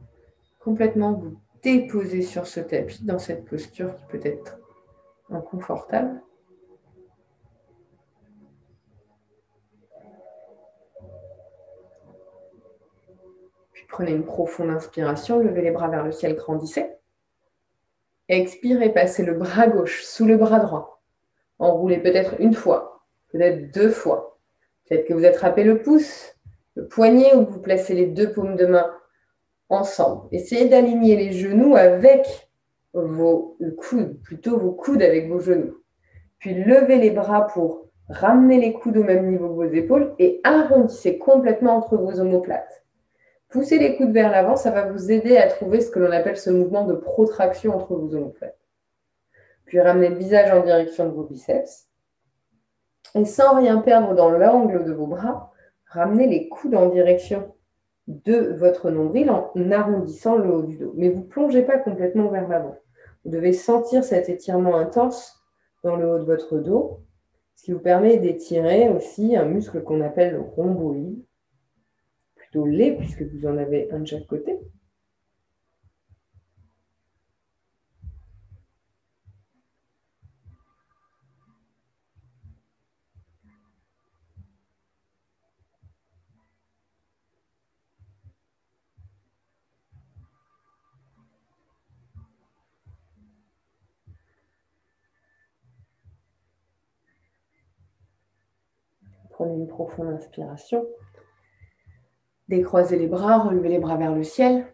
complètement vous déposer sur ce tapis dans cette posture qui peut être inconfortable. Puis prenez une profonde inspiration, levez les bras vers le ciel, grandissez. Expirez, passez le bras gauche sous le bras droit. Enroulez peut-être une fois, peut-être 2 fois. Peut-être que vous attrapez le pouce, le poignet ou vous placez les 2 paumes de main ensemble. Essayez d'aligner les genoux avec vos coudes, plutôt vos coudes avec vos genoux. Puis levez les bras pour ramener les coudes au même niveau que vos épaules et arrondissez complètement entre vos omoplates. Poussez les coudes vers l'avant, ça va vous aider à trouver ce que l'on appelle ce mouvement de protraction entre vos omoplates. Puis ramenez le visage en direction de vos biceps. Et sans rien perdre dans l'angle de vos bras, ramenez les coudes en direction de votre nombril en arrondissant le haut du dos. Mais vous ne plongez pas complètement vers l'avant. Vous devez sentir cet étirement intense dans le haut de votre dos, ce qui vous permet d'étirer aussi un muscle qu'on appelle le rhomboïde, plutôt laid puisque vous en avez un de chaque côté. Prenez une profonde inspiration. Décroisez les bras, relevez les bras vers le ciel.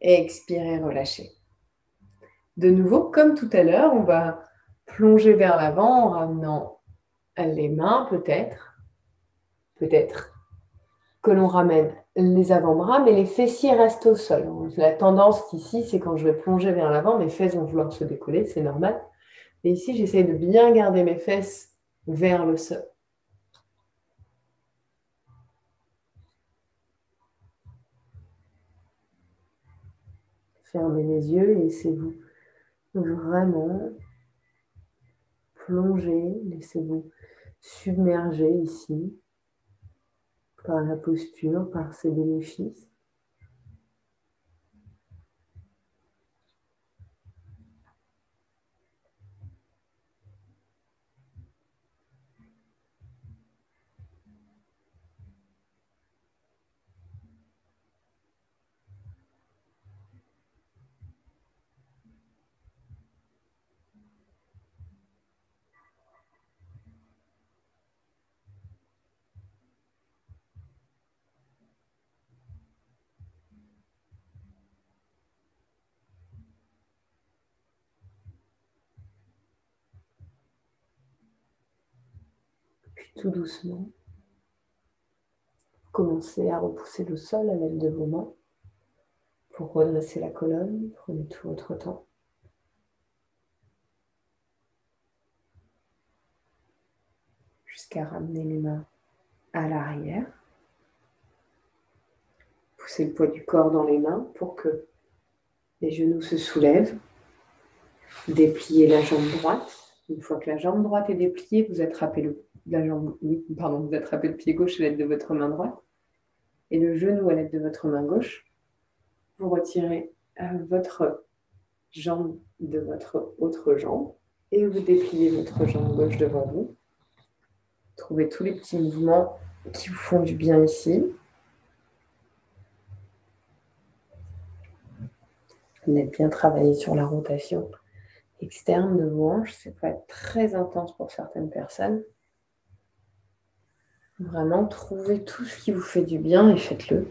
Et expirez, relâchez. De nouveau, comme tout à l'heure, on va plonger vers l'avant en ramenant les mains peut-être que l'on ramène les avant-bras, mais les fessiers restent au sol. La tendance ici, c'est quand je vais plonger vers l'avant, mes fesses vont vouloir se décoller, c'est normal. Et ici, j'essaie de bien garder mes fesses vers le sol. Fermez les yeux et laissez-vous vraiment plonger, laissez-vous submerger ici par la posture, par ses bénéfices. Puis tout doucement, commencez à repousser le sol à l'aide de vos mains pour redresser la colonne. Prenez tout votre temps. Jusqu'à ramener les mains à l'arrière. Poussez le poids du corps dans les mains pour que les genoux se soulèvent. Dépliez la jambe droite. Une fois que la jambe droite est dépliée, vous attrapez vous attrapez le pied gauche à l'aide de votre main droite et le genou à l'aide de votre main gauche. Vous retirez votre jambe de votre autre jambe et vous dépliez votre jambe gauche devant vous. Trouvez tous les petits mouvements qui vous font du bien ici. Vous êtes bien travaillé sur la rotation externe de vos hanches. Ça peut être très intense pour certaines personnes. Vraiment, trouvez tout ce qui vous fait du bien et faites-le.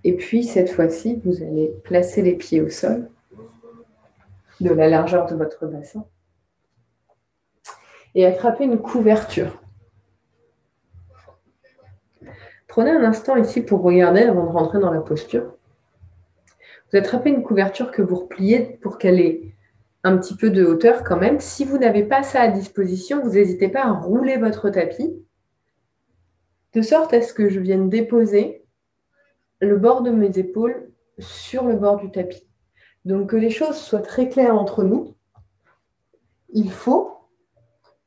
Et puis, cette fois-ci, vous allez placer les pieds au sol, de la largeur de votre bassin, et attraper une couverture. Prenez un instant ici pour regarder avant de rentrer dans la posture. Vous attrapez une couverture que vous repliez pour qu'elle ait un petit peu de hauteur quand même. Si vous n'avez pas ça à disposition, vous n'hésitez pas à rouler votre tapis, de sorte à ce que je vienne déposer le bord de mes épaules sur le bord du tapis. Donc que les choses soient très claires entre nous, il faut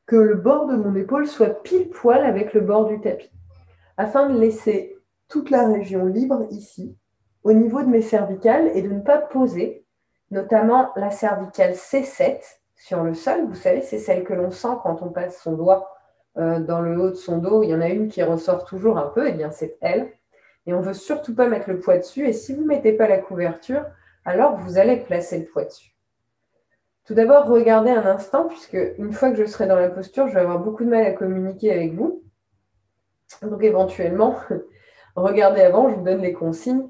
que le bord de mon épaule soit pile poil avec le bord du tapis, afin de laisser toute la région libre ici, au niveau de mes cervicales, et de ne pas poser, notamment la cervicale C7 sur le sol. Vous savez, c'est celle que l'on sent quand on passe son doigt dans le haut de son dos. Il y en a une qui ressort toujours un peu, et bien c'est elle. Et on ne veut surtout pas mettre le poids dessus. Et si vous ne mettez pas la couverture, alors vous allez placer le poids dessus. Tout d'abord, regardez un instant, puisque une fois que je serai dans la posture, je vais avoir beaucoup de mal à communiquer avec vous. Donc éventuellement, regardez avant, je vous donne les consignes.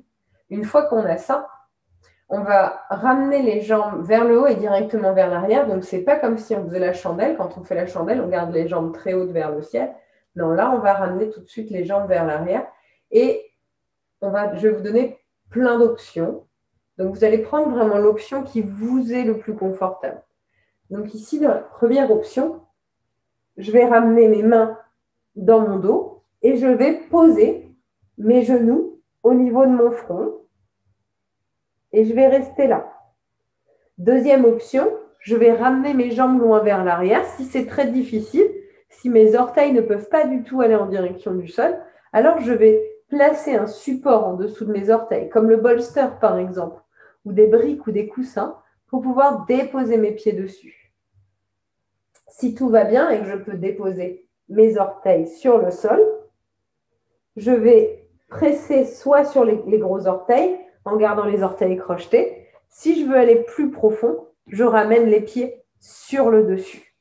Une fois qu'on a ça, on va ramener les jambes vers le haut et directement vers l'arrière. Donc, ce n'est pas comme si on faisait la chandelle. Quand on fait la chandelle, on garde les jambes très hautes vers le ciel. Non, là, on va ramener tout de suite les jambes vers l'arrière. Et je vais vous donner plein d'options. Donc, vous allez prendre vraiment l'option qui vous est le plus confortable. Donc, ici, dans la première option, je vais ramener mes mains dans mon dos et je vais poser mes genoux au niveau de mon front. Et je vais rester là. Deuxième option, je vais ramener mes jambes loin vers l'arrière. Si c'est très difficile, si mes orteils ne peuvent pas du tout aller en direction du sol, alors je vais placer un support en dessous de mes orteils, comme le bolster par exemple, ou des briques ou des coussins, pour pouvoir déposer mes pieds dessus. Si tout va bien et que je peux déposer mes orteils sur le sol, je vais presser soit sur les gros orteils, en gardant les orteils crochetés. Si je veux aller plus profond, je ramène les pieds sur le dessus.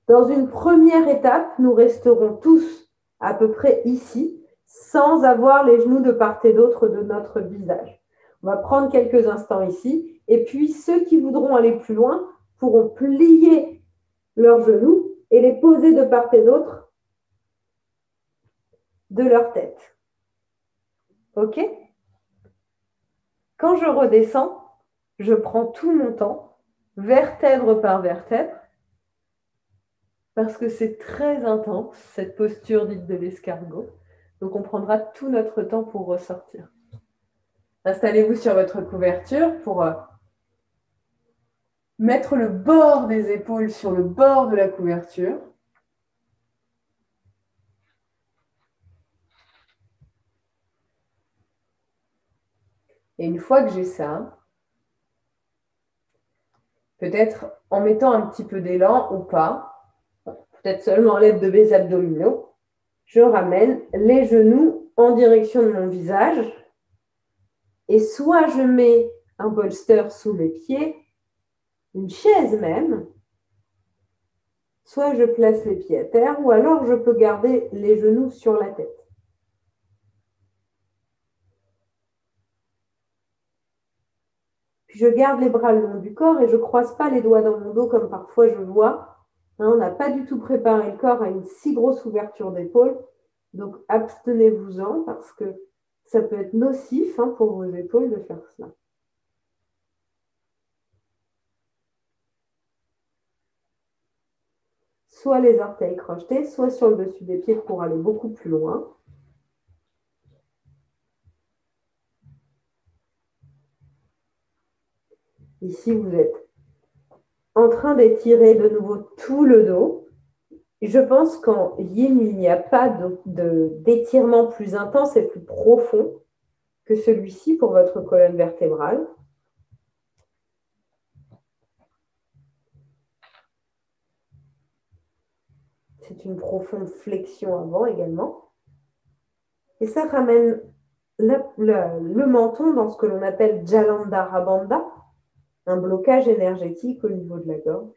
Dans une première étape, nous resterons tous à peu près ici, sans avoir les genoux de part et d'autre de notre visage. On va prendre quelques instants ici, et puis ceux qui voudront aller plus loin pourront plier leurs genoux et les poser de part et d'autre de leur tête. OK? Quand je redescends, je prends tout mon temps, vertèbre par vertèbre, parce que c'est très intense, cette posture dite de l'escargot. Donc, on prendra tout notre temps pour ressortir. Installez-vous sur votre couverture pour mettre le bord des épaules sur le bord de la couverture. Et une fois que j'ai ça, peut-être en mettant un petit peu d'élan ou pas, peut-être seulement à l'aide de mes abdominaux, je ramène les genoux en direction de mon visage et soit je mets un bolster sous mes pieds, une chaise même, soit je place les pieds à terre ou alors je peux garder les genoux sur la tête. Puis je garde les bras le long du corps et je ne croise pas les doigts dans mon dos comme parfois je vois. On n'a pas du tout préparé le corps à une si grosse ouverture d'épaule. Donc abstenez-vous-en parce que ça peut être nocif pour vos épaules de faire cela. Soit les orteils crochetés, soit sur le dessus des pieds pour aller beaucoup plus loin. Ici, vous êtes en train d'étirer de nouveau tout le dos. Je pense qu'en yin, il n'y a pas d'étirement plus intense et plus profond que celui-ci pour votre colonne vertébrale. C'est une profonde flexion avant également. Et ça ramène le menton dans ce que l'on appelle Jalandhara Bandha, un blocage énergétique au niveau de la gorge.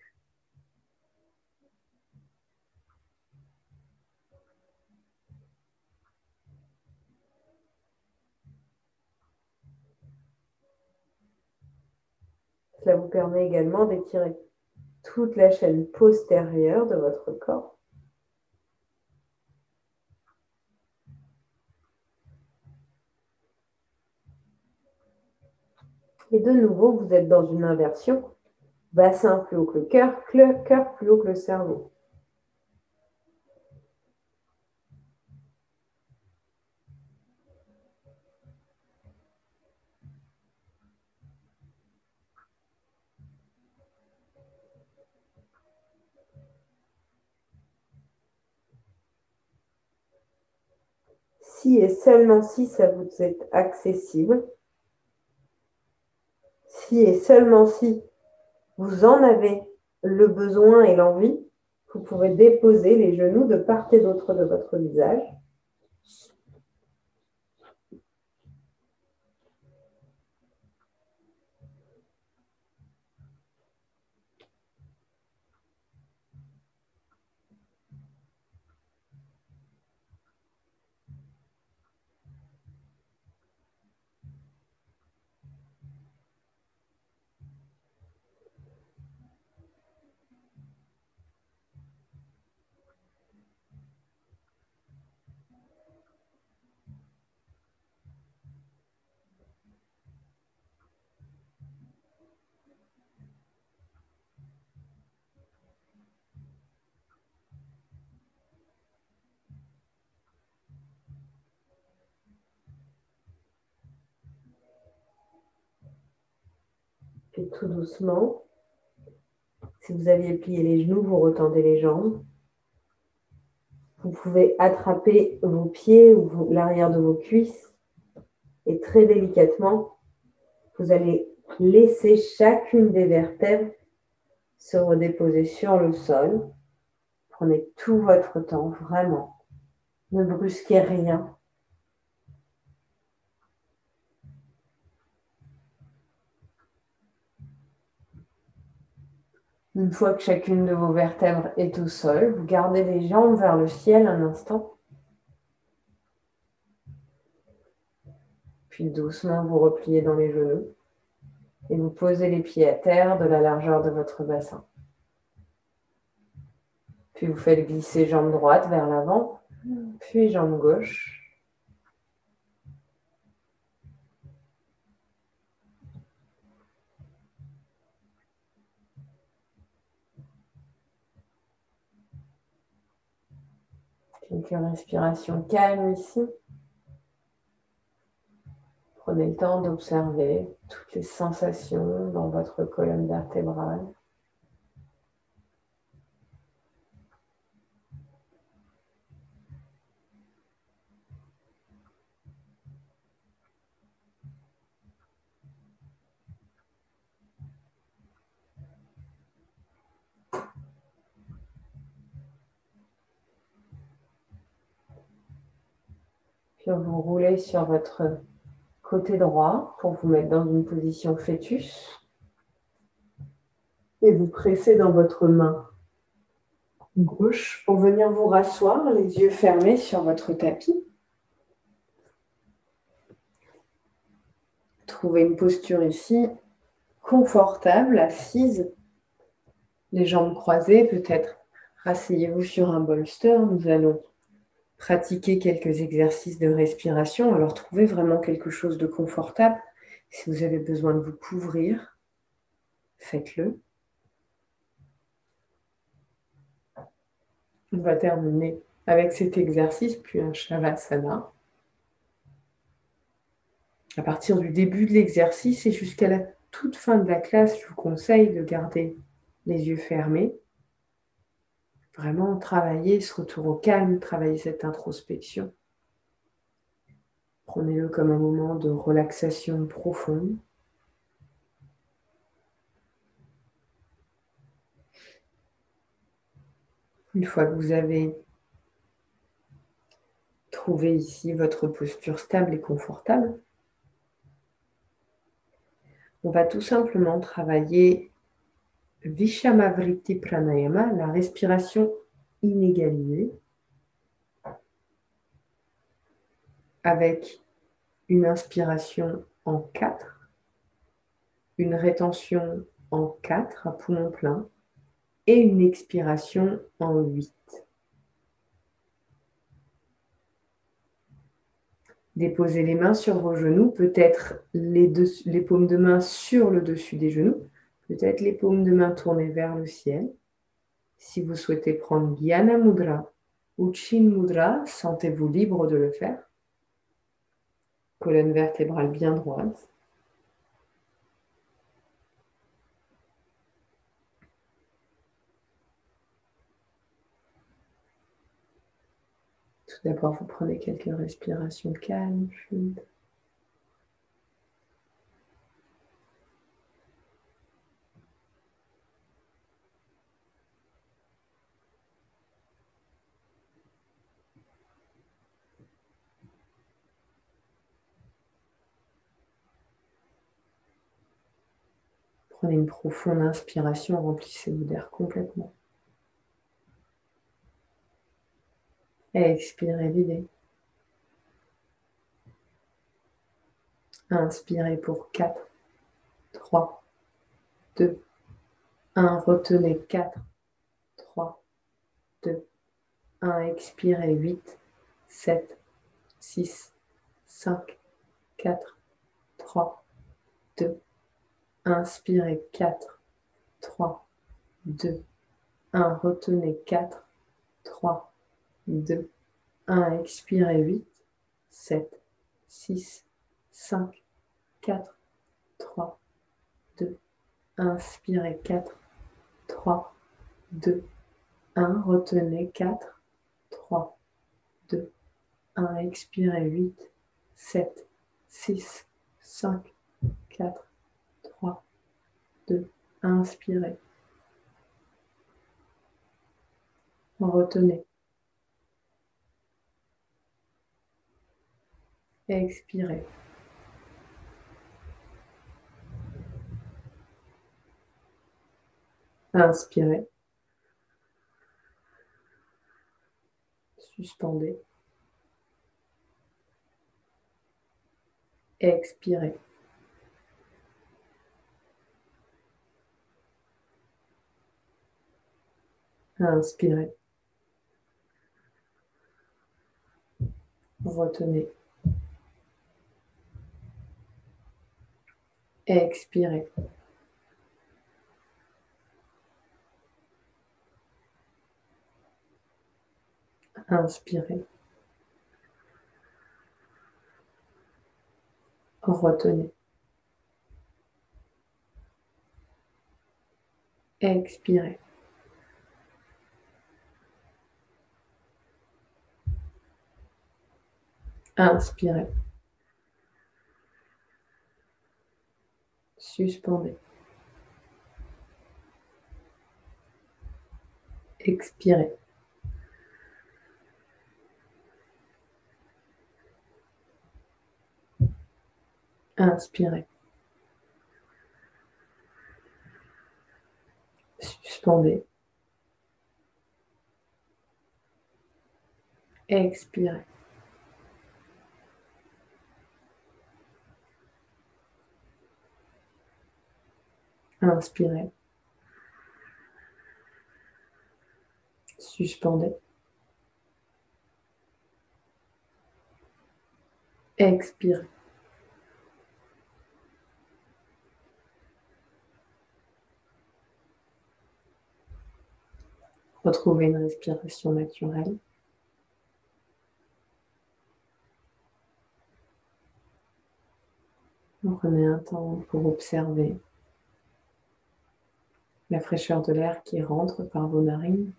Cela vous permet également d'étirer toute la chaîne postérieure de votre corps. Et de nouveau, vous êtes dans une inversion. Bassin plus haut que le cœur plus haut que le cerveau. Si et seulement si ça vous est accessible, si et seulement si vous en avez le besoin et l'envie, vous pouvez déposer les genoux de part et d'autre de votre visage. Puis tout doucement, si vous aviez plié les genoux, vous retendez les jambes. Vous pouvez attraper vos pieds ou l'arrière de vos cuisses et très délicatement, vous allez laisser chacune des vertèbres se redéposer sur le sol. Prenez tout votre temps, vraiment. Ne brusquez rien. Une fois que chacune de vos vertèbres est au sol, vous gardez les jambes vers le ciel un instant. Puis doucement, vous repliez dans les genoux et vous posez les pieds à terre de la largeur de votre bassin. Puis vous faites glisser jambe droite vers l'avant, puis jambe gauche. Quelques respirations calmes ici. Prenez le temps d'observer toutes les sensations dans votre colonne vertébrale. Puis vous roulez sur votre côté droit pour vous mettre dans une position fœtus. Et vous pressez dans votre main gauche pour venir vous rasseoir, les yeux fermés sur votre tapis. Trouvez une posture ici confortable, assise, les jambes croisées, peut-être rasseyez-vous sur un bolster. Nous allons pratiquer quelques exercices de respiration. Alors trouvez vraiment quelque chose de confortable. Si vous avez besoin de vous couvrir, faites-le. On va terminer avec cet exercice, puis un Shavasana. À partir du début de l'exercice et jusqu'à la toute fin de la classe, je vous conseille de garder les yeux fermés. Vraiment travailler ce retour au calme, travailler cette introspection. Prenez-le comme un moment de relaxation profonde. Une fois que vous avez trouvé ici votre posture stable et confortable, on va tout simplement travailler Vishamavriti Pranayama, la respiration inégalisée, avec une inspiration en 4, une rétention en 4 à poumon plein et une expiration en 8. Déposez les mains sur vos genoux, peut-être les paumes de main sur le dessus des genoux, peut-être les paumes de main tournées vers le ciel. Si vous souhaitez prendre Gyana Mudra ou Chin Mudra, sentez-vous libre de le faire. Colonne vertébrale bien droite. Tout d'abord, vous prenez quelques respirations calmes, fluides. Prenez une profonde inspiration, remplissez-vous d'air complètement. Et expirez, videz. Inspirez pour 4, 3, 2, 1. Retenez 4, 3, 2, 1. Expirez 8, 7, 6, 5, 4, 3, 2. Inspirez 4, 3, 2, 1. Retenez 4, 3, 2, 1. Expirez 8, 7, 6, 5, 4, 3, 2, inspirez 4, 3, 2, 1, retenez 4, 3, 2, 1, expirez 8, 7, 6, 5, 4, 3, 2, inspirez, retenez, Expirez. Inspirez. Suspendez. Expirez. Inspirez. Retenez. Expirez. Inspirez. Retenez. Expirez. Inspirez. Suspendez. Expirez. Inspirez. Suspendez. Expirez. Inspirez. Suspendez. Expirez. Retrouvez une respiration naturelle. Prenez un temps pour observer la fraîcheur de l'air qui rentre par vos narines,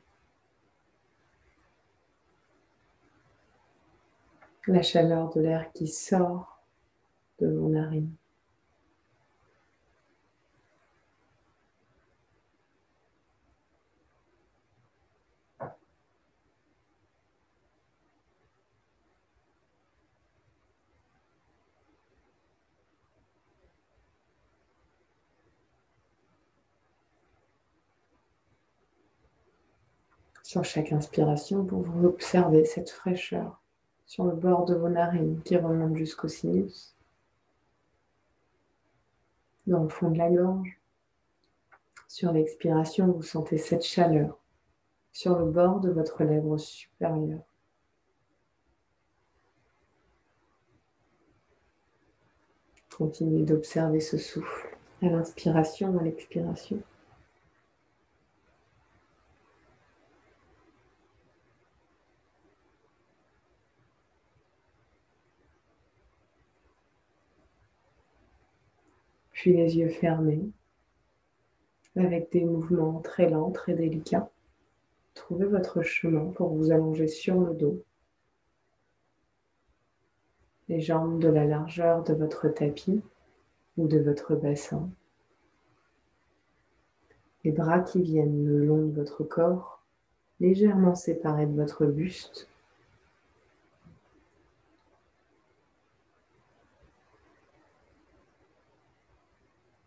la chaleur de l'air qui sort de vos narines. Sur chaque inspiration, vous observez cette fraîcheur sur le bord de vos narines qui remonte jusqu'au sinus, dans le fond de la gorge. Sur l'expiration, vous sentez cette chaleur sur le bord de votre lèvre supérieure. Continuez d'observer ce souffle à l'inspiration, à l'expiration. Puis les yeux fermés, avec des mouvements très lents, très délicats. Trouvez votre chemin pour vous allonger sur le dos, les jambes de la largeur de votre tapis ou de votre bassin. Les bras qui viennent le long de votre corps, légèrement séparés de votre buste.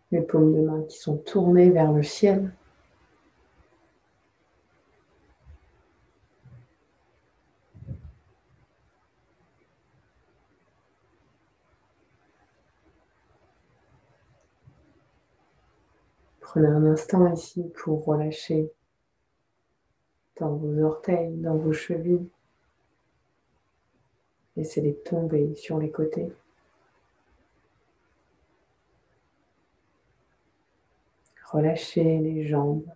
Les paumes de main qui sont tournées vers le ciel. Prenez un instant ici pour relâcher dans vos orteils, dans vos chevilles. Laissez-les tomber sur les côtés. Relâchez les jambes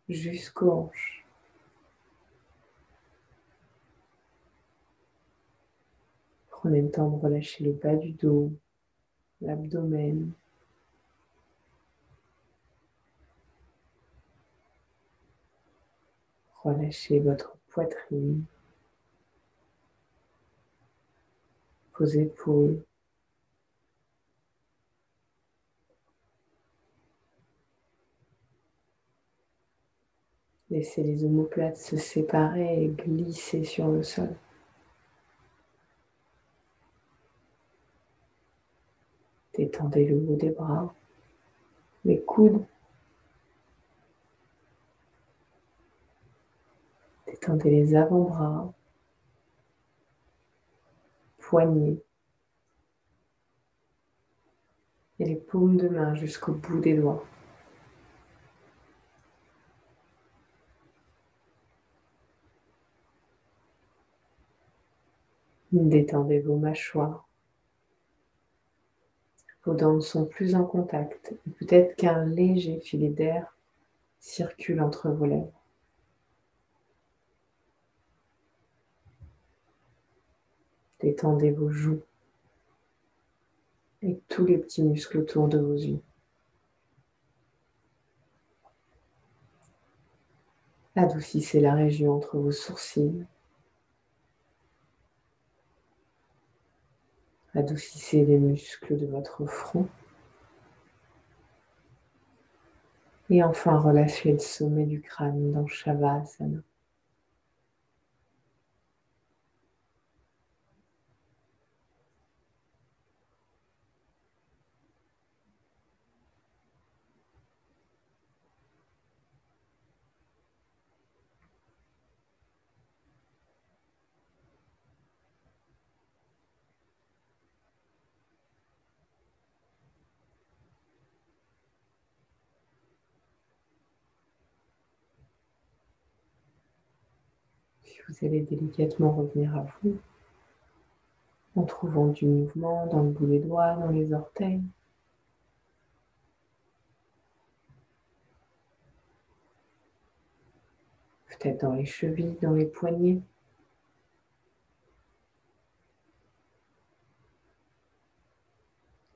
jusqu'aux hanches. Prenez le temps de relâcher le bas du dos, l'abdomen. Relâchez votre poitrine, vos épaules. Laissez les omoplates se séparer et glisser sur le sol. Détendez le haut des bras, les coudes. Détendez les avant-bras, poignets et les paumes de main jusqu'au bout des doigts. Détendez vos mâchoires. Vos dents ne sont plus en contact et peut-être qu'un léger filet d'air circule entre vos lèvres. Détendez vos joues et tous les petits muscles autour de vos yeux. Adoucissez la région entre vos sourcils. Adoucissez les muscles de votre front. Et enfin, relâchez le sommet du crâne dans Shavasana. Puis vous allez délicatement revenir à vous en trouvant du mouvement dans le bout des doigts, dans les orteils. Peut-être dans les chevilles, dans les poignets.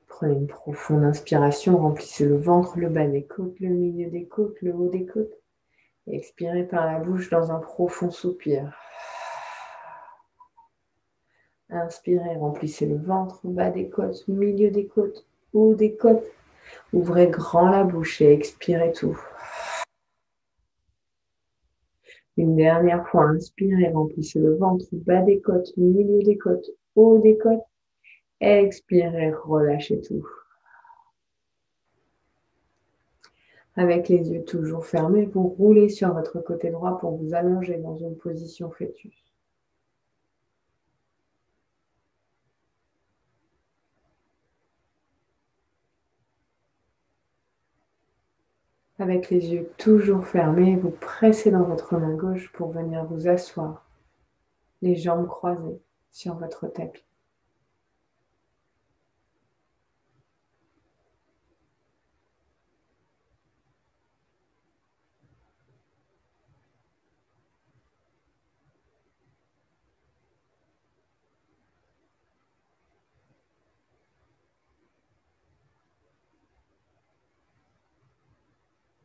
Prenez une profonde inspiration, remplissez le ventre, le bas des côtes, le milieu des côtes, le haut des côtes. Et expirez par la bouche dans un profond soupir. Inspirez, remplissez le ventre, bas des côtes, milieu des côtes, haut des côtes. Ouvrez grand la bouche et expirez tout. Une dernière fois, inspirez, remplissez le ventre, bas des côtes, milieu des côtes, haut des côtes. Expirez, relâchez tout. Avec les yeux toujours fermés, vous roulez sur votre côté droit pour vous allonger dans une position fœtus. Avec les yeux toujours fermés, vous pressez dans votre main gauche pour venir vous asseoir, les jambes croisées sur votre tapis.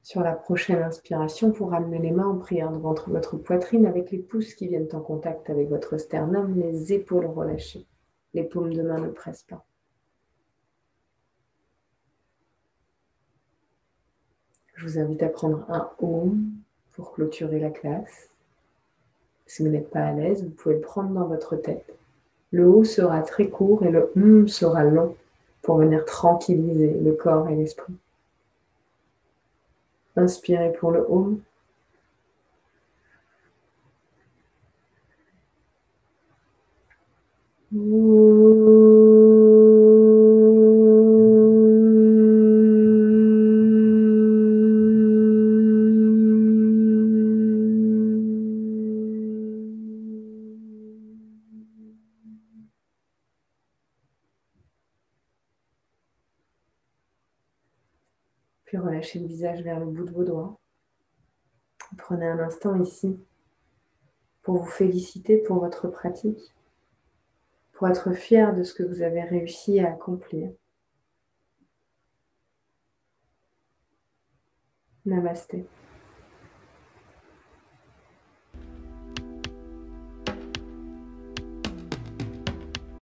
Sur la prochaine inspiration, vous ramenez les mains en prière devant votre poitrine avec les pouces qui viennent en contact avec votre sternum, les épaules relâchées. Les paumes de main ne pressent pas. Je vous invite à prendre un Om pour clôturer la classe. Si vous n'êtes pas à l'aise, vous pouvez le prendre dans votre tête. Le O sera très court et le sera long pour venir tranquilliser le corps et l'esprit. Inspirez pour le Om. Puis relâchez le visage vers le bout de vos doigts. Prenez un instant ici pour vous féliciter pour votre pratique, pour être fier de ce que vous avez réussi à accomplir. Namasté.